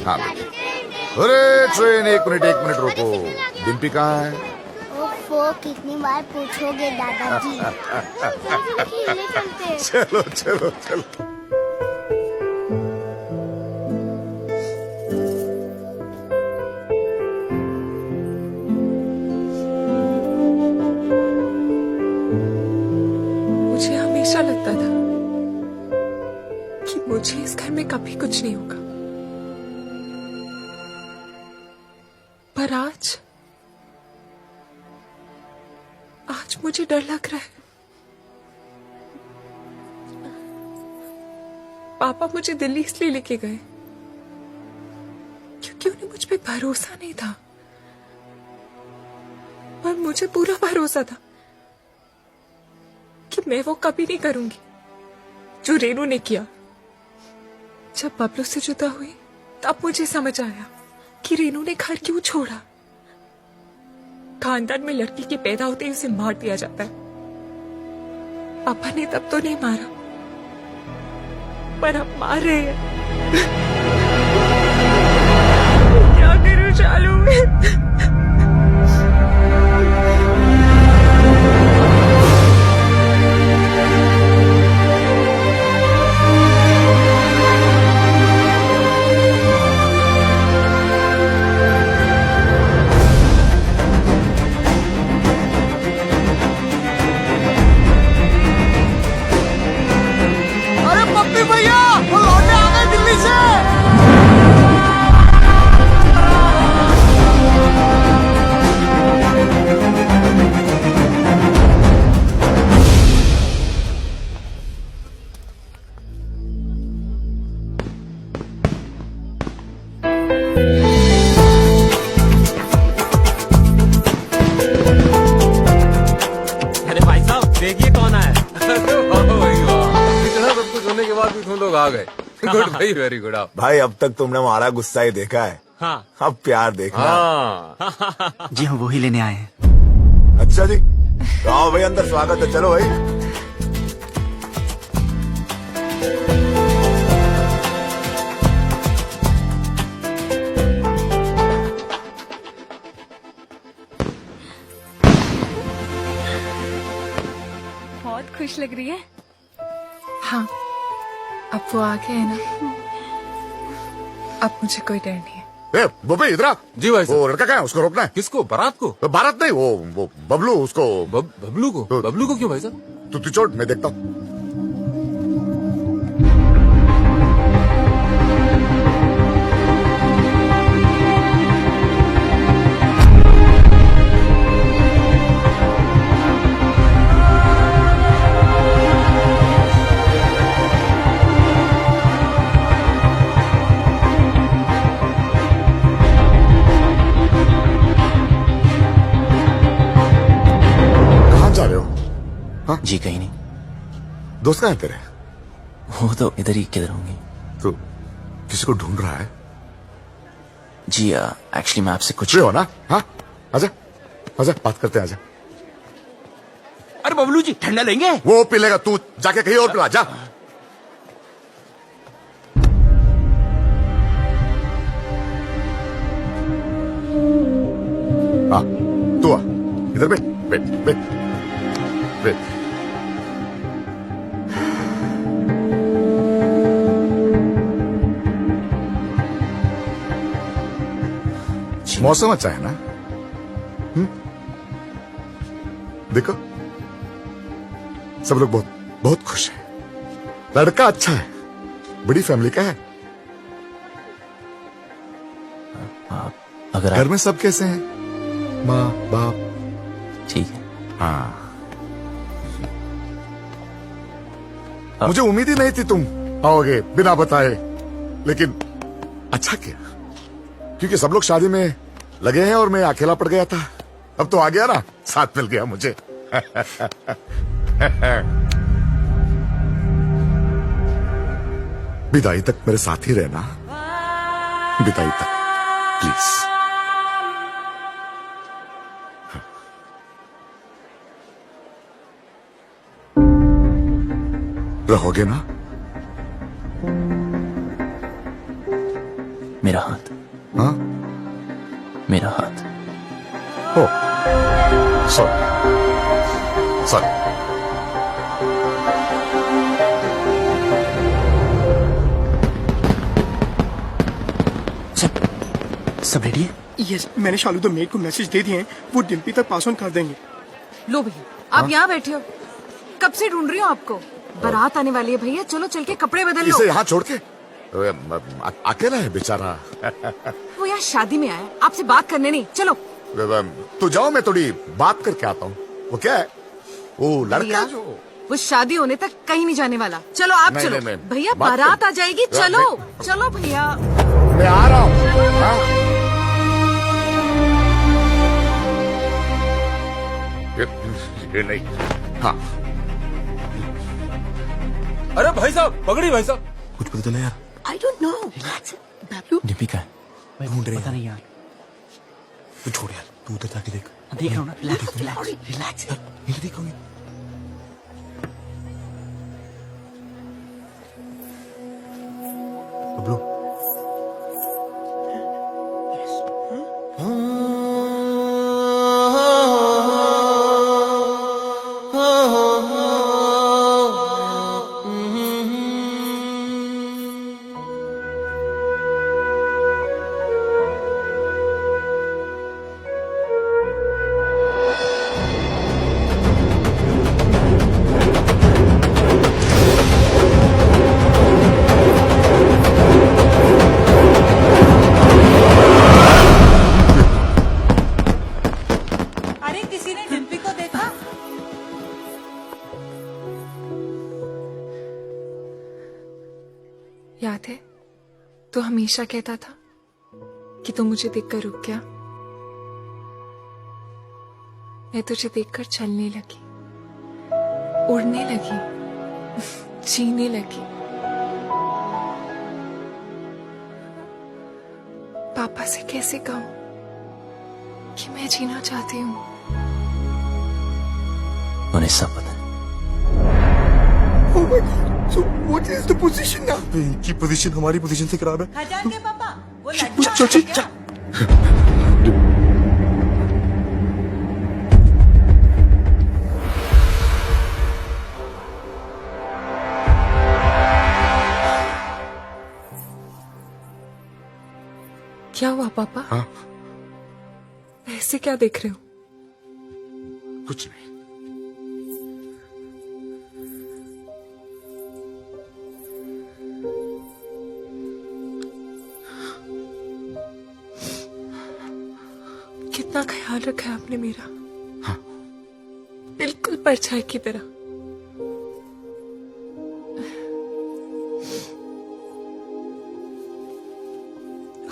हाँ बेटे। अरे ट्रेन एक मिनट रोको। डिम्पी कहाँ है? ओफो, कितनी बार पूछोगे दादाजी। चलो चलो चलो। मुझे हमेशा लगता था कि मुझे इस घर में कभी कुछ नहीं होगा, पर आज मुझे डर लग रहा है। पापा मुझे दिल्ली इसलिए लेके गए क्योंकि उन्हें मुझ पे भरोसा नहीं था, पर मुझे पूरा भरोसा था कि मैं वो कभी नहीं करूंगी जो रेनू ने किया। जब बबलू से जुदा हुई तब मुझे समझ आया कि रेनू ने घर क्यों छोड़ा। खानदान में लड़की के पैदा होते ही उसे मार दिया जाता है। पापा ने तब तो नहीं मारा, पर अब मार रहे हैं। क्या करूं चालू में? देखिए कौन आया। इतना सब कुछ होने के बाद भी तुम लोग आ गए। गुड भाई, वेरी गुड। आप भाई अब तक तुमने हमारा गुस्सा ही देखा है। हाँ। अब प्यार देखना। हाँ। जी हम वही लेने आए हैं। अच्छा जी, तो आओ भाई अंदर, स्वागत है। चलो भाई। बहुत खुश लग रही है। हाँ, अब वो आ गए है ना, अब मुझे कोई डर नहीं है। वो भाई इधर आ। जी भाई साहब। वो लड़का क्या है, उसको रोकना है। किसको? बारात को? बारात नहीं, वो बबलू, उसको। बबलू को? बबलू को क्यों भाई साहब? तू छोड़, मैं देखता हूँ। जी कहीं नहीं। दोस्त कहाँ है तेरे? वो तो इधर ही किधर होंगे। तू किसी को ढूंढ रहा है? जी एक्चुअली मैं आपसे कुछ हो ना। हाँ, आजा आजा, बात करते हैं, आजा। अरे बबलू जी ठंडा लेंगे? वो पी लेगा, तू जाके कहीं और पिला जा। हाँ, तू आ इधर, बैठ बैठ बैठ बैठ। जी मौसम अच्छा है ना? देखो सब लोग बहुत बहुत खुश हैं। लड़का अच्छा है, बड़ी फैमिली का है। अगर घर में सब कैसे हैं? माँ बाप? ठीक है। हाँ, मुझे उम्मीद ही नहीं थी तुम आओगे बिना बताए, लेकिन अच्छा किया, क्योंकि सब लोग शादी में लगे हैं और मैं अकेला पड़ गया था। अब तो आ गया ना, साथ मिल गया मुझे। विदाई तक मेरे साथ ही रहना, विदाई तक प्लीज। रहोगे ना? मेरा हाथ। हाँ, मेरा हाथ। ओ सॉरी सॉरी। सब रेडी है? यस, मैंने शालू द मेड को मैसेज दे दिए हैं, वो डिम्पी तक पास ऑन कर देंगे। लो भैया, आप यहाँ बैठे हो, कब से ढूंढ रही हो आपको। बारात आने वाली है भैया, चलो चल के कपड़े बदल लो। इसे यहाँ छोड़ के अकेला है बेचारा। वो यहाँ शादी में आया है, आपसे बात करने नहीं। चलो तू जाओ, मैं थोड़ी बात करके आता हूँ। वो क्या है, वो लड़का भैया, जो वो शादी होने तक कहीं नहीं जाने वाला। चलो आप नहीं, चलो नहीं, नहीं, भैया, बात बारात कर- आ जाएगी। चलो चलो भैया, मैं आ रहा हूँ। हाँ? ये नहीं। हाँ, अरे भाई साहब, पकड़ी भाई साहब। कुछ पता चला यार? I don't know. Bablu Dimpy का है? ढूंढ रहे पता हैं। नहीं यार। तू छोड़ यार, तू उधर जाके देख। देख रहा हूँ ना, रिलैक्स यार इधर देखोगे। बबलू, अरे किसी ने डिम्पी को देखा? याद है, तो हमेशा कहता था कि तू मुझे देखकर रुक गया। मैं तुझे देखकर चलने लगी, उड़ने लगी, जीने लगी। पापा से कैसे कहूं कि मैं जीना चाहती हूँ। उन्हें सब पता है। Oh my God, so what is the position now? इनकी पोजीशन हमारी पोजीशन से खराब है। खजान के पापा, वो चल चल चल। क्या हुआ पापा? हाँ? ऐसे क्या देख रहे हो? कुछ नहीं। कितना ख्याल रखा है आपने मेरा। हाँ। बिल्कुल परछाई की तरह।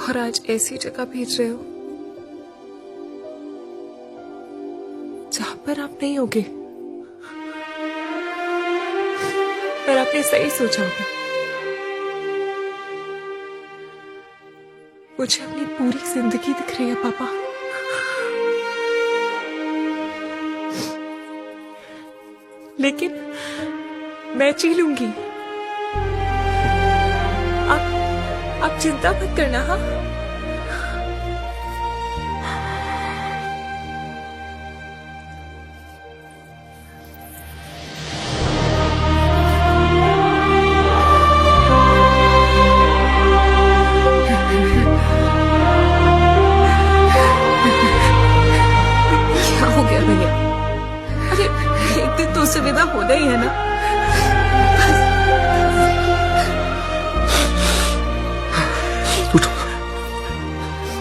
और आज ऐसी जगह भेज रहे हो जहां पर आप नहीं होगे। पर आपने सही सोचा होगा। मुझे अपनी पूरी जिंदगी दिख रही है पापा। लेकिन मैं जी लूंगी। आप चिंता मत करना। हाँ,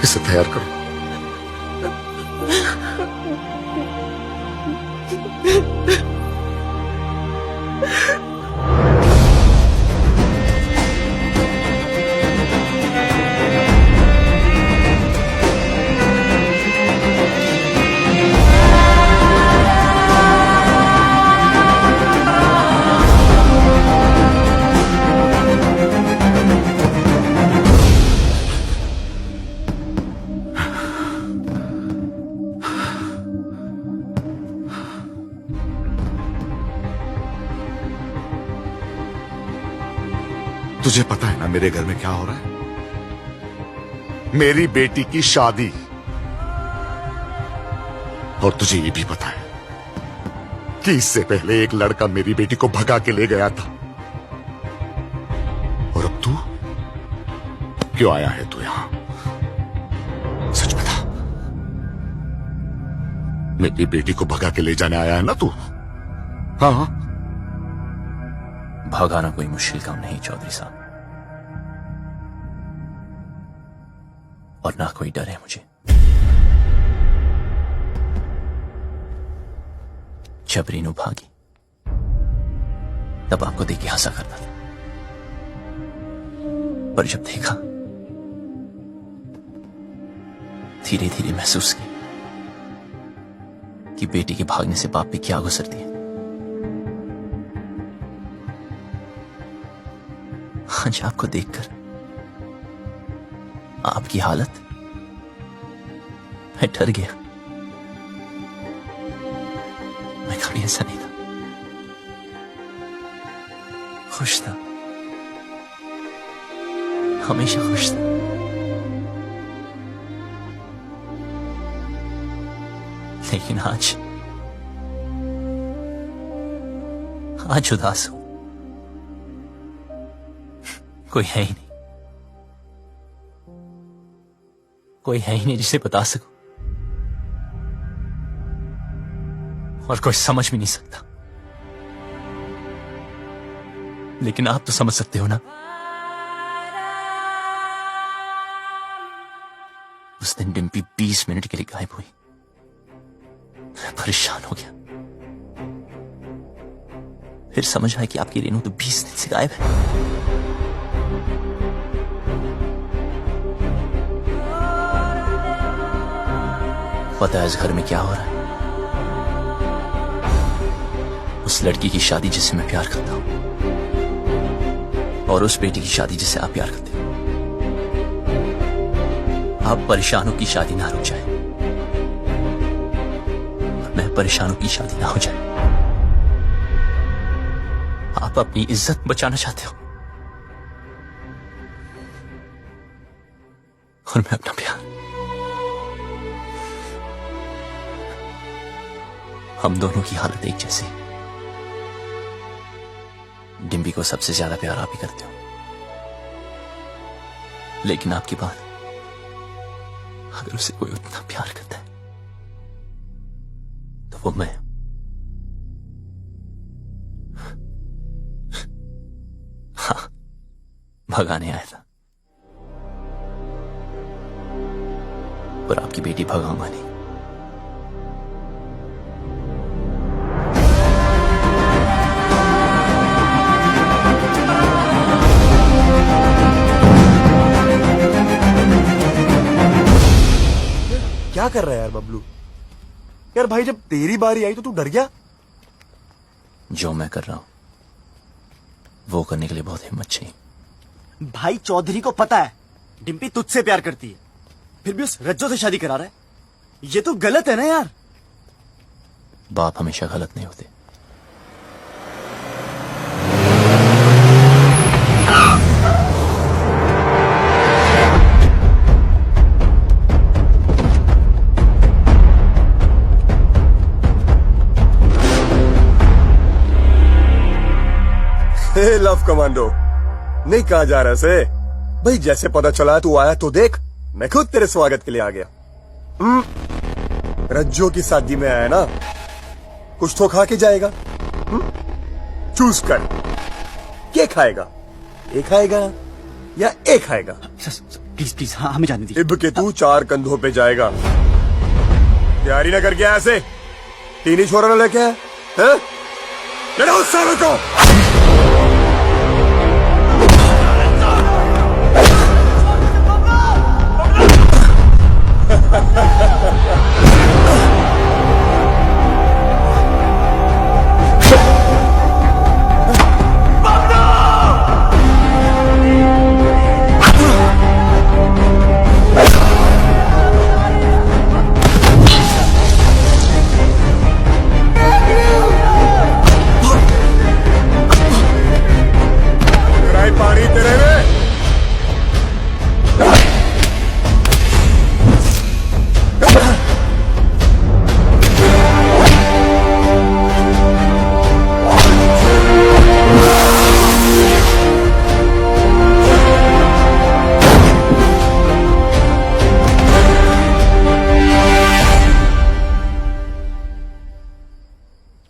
इसे तैयार करो। तुझे पता है ना मेरे घर में क्या हो रहा है? मेरी बेटी की शादी। और तुझे ये भी पता है कि इससे पहले एक लड़का मेरी बेटी को भगा के ले गया था। और अब तू क्यों आया है तू यहां? सच बता, मेरी बेटी को भगा के ले जाने आया है ना तू? हाँ। भगाना कोई मुश्किल काम नहीं चौधरी साहब, और ना कोई डर है मुझे। जब रीनू भागी तब आपको देख के हंसा करता था, पर जब देखा धीरे धीरे महसूस किया कि बेटी के भागने से बाप पे क्या गुजरती है। आज आपको देखकर आपकी हालत, मैं डर गया। मैं कभी ऐसा नहीं था, खुश था, हमेशा खुश था। लेकिन आज उदास हूं। कोई है ही नहीं, कोई है ही नहीं जिसे बता सकूं, और कोई समझ भी नहीं सकता। लेकिन आप तो समझ सकते हो ना। उस दिन डिम्पी 20 मिनट के लिए गायब हुई। मैं परेशान हो गया। फिर समझ आया कि आपकी रेनू तो 20 दिन से गायब है। पता है इस घर में क्या हो रहा है? उस लड़की की शादी जिससे मैं प्यार करता हूं, और उस बेटी की शादी जिसे आप प्यार करते हो। आप परेशानों की शादी ना रुक जाए, और मैं परेशानों की शादी ना हो जाए। आप अपनी इज्जत बचाना चाहते हो, और मैं अपना प्यार। हम दोनों की हालत एक जैसी। डिम्पी को सबसे ज्यादा प्यार आप ही करते हो, लेकिन आपकी बात, अगर उसे कोई उतना प्यार करता है तो वो मैं। हाँ, भगाने आया था, पर आपकी बेटी भगाऊंगा नहीं। क्या कर रहा है यार बबलू? यार भाई, जब तेरी बारी आई तो तू डर गया? जो मैं कर रहा हूं वो करने के लिए बहुत हिम्मत चाहिए। भाई चौधरी को पता है डिम्पी तुझसे प्यार करती है, फिर भी उस रज्जो से शादी करा रहा है। ये तो गलत है ना यार। बाप हमेशा गलत नहीं होते। लव कमांडो, नहीं कहा जा रहा से भाई। जैसे पता चला तू आया तो देख, मैं खुद तेरे स्वागत के लिए आ गया। रज्जो की शादी में आया ना, कुछ तो खा के जाएगा। चूज कर, क्या खाएगा? एक खाएगा या एक खाएगा? प्लीज प्लीज, हाँ हमें जाने दीजिए। इब के तू 4 कंधों पे जाएगा। तैयारी ना करके आया ऐसे 3 ही छोरा ना लेके आया हैं? लड़ो उस सालों को। पानी तेरे में।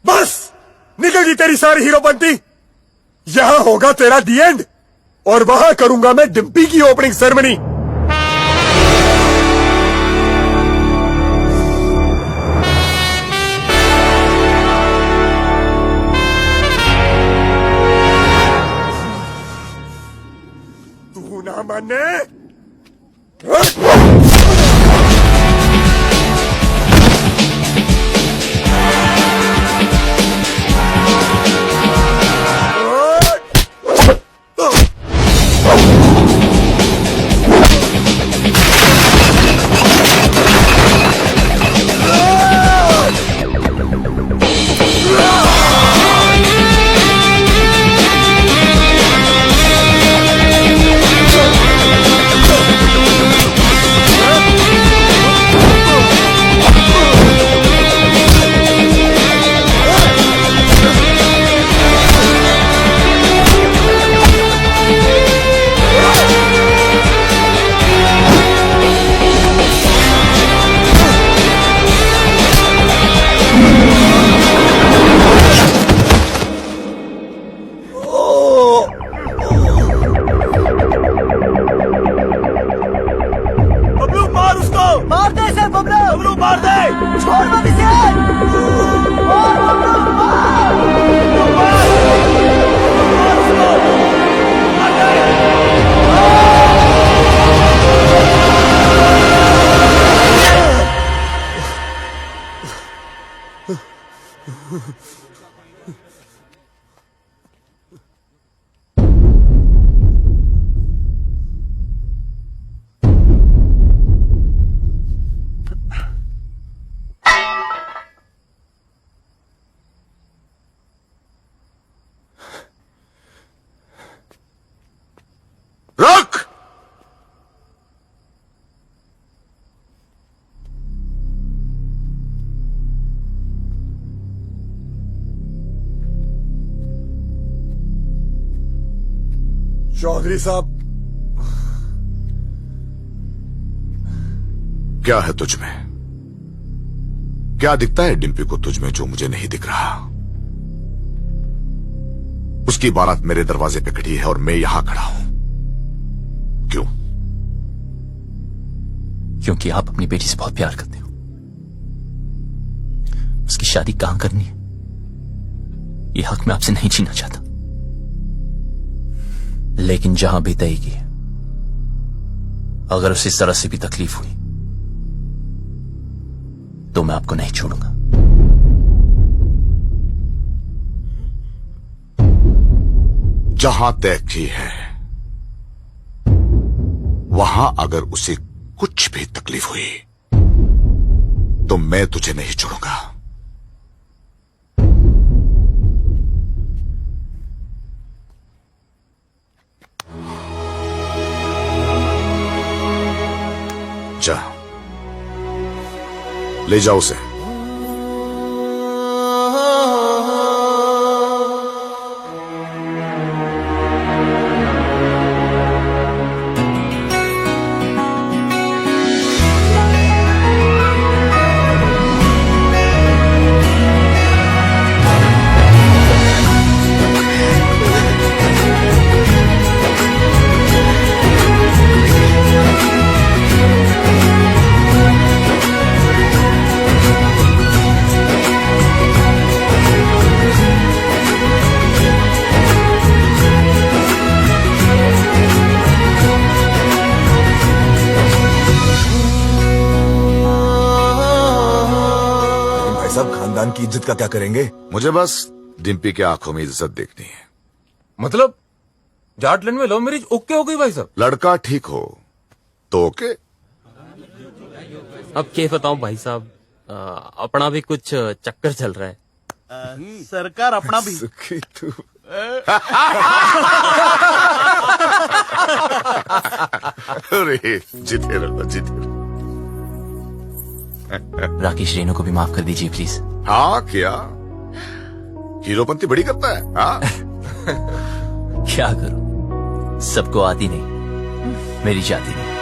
बस निकल गई तेरी सारी हीरोपंती। यहां होगा तेरा दी एंड और वहां करूंगा मैं डिम्पी की ओपनिंग सेरेमनी। तू ना माने रुक। चौधरी साहब, क्या है तुझ में? क्या दिखता है डिम्पी को तुझ में जो मुझे नहीं दिख रहा? उसकी बारात मेरे दरवाजे पे खड़ी है और मैं यहां खड़ा हूं। क्यों? क्योंकि आप अपनी बेटी से बहुत प्यार करते हो। उसकी शादी कहां करनी है ये हक मैं आपसे नहीं छीनना चाहता, लेकिन जहां भी तय की अगर उसे जरा से भी तकलीफ हुई तो मैं आपको नहीं छोड़ूंगा। जहां तय की है वहां अगर उसे कुछ भी तकलीफ हुई तो मैं तुझे नहीं छोड़ूंगा। जा, ले जाओ उसे। खानदान की इज्जत का क्या करेंगे? मुझे बस डिम्पी की आंखों में इज्जत देखनी है। मतलब जाटलैंड में लव मैरिज ओके हो गई भाई साहब? लड़का ठीक हो तो ओके। अब क्या बताऊं भाई साहब, अपना भी कुछ चक्कर चल रहा है। सरकार अपना भी सुखी तू। अरे जीते रहो जीते रहो। राकेश रेणु को भी माफ कर दीजिए प्लीज। हाँ क्या हीरोपंती बड़ी करता है? हाँ क्या करूं, सबको आती नहीं, मेरी जाती नहीं।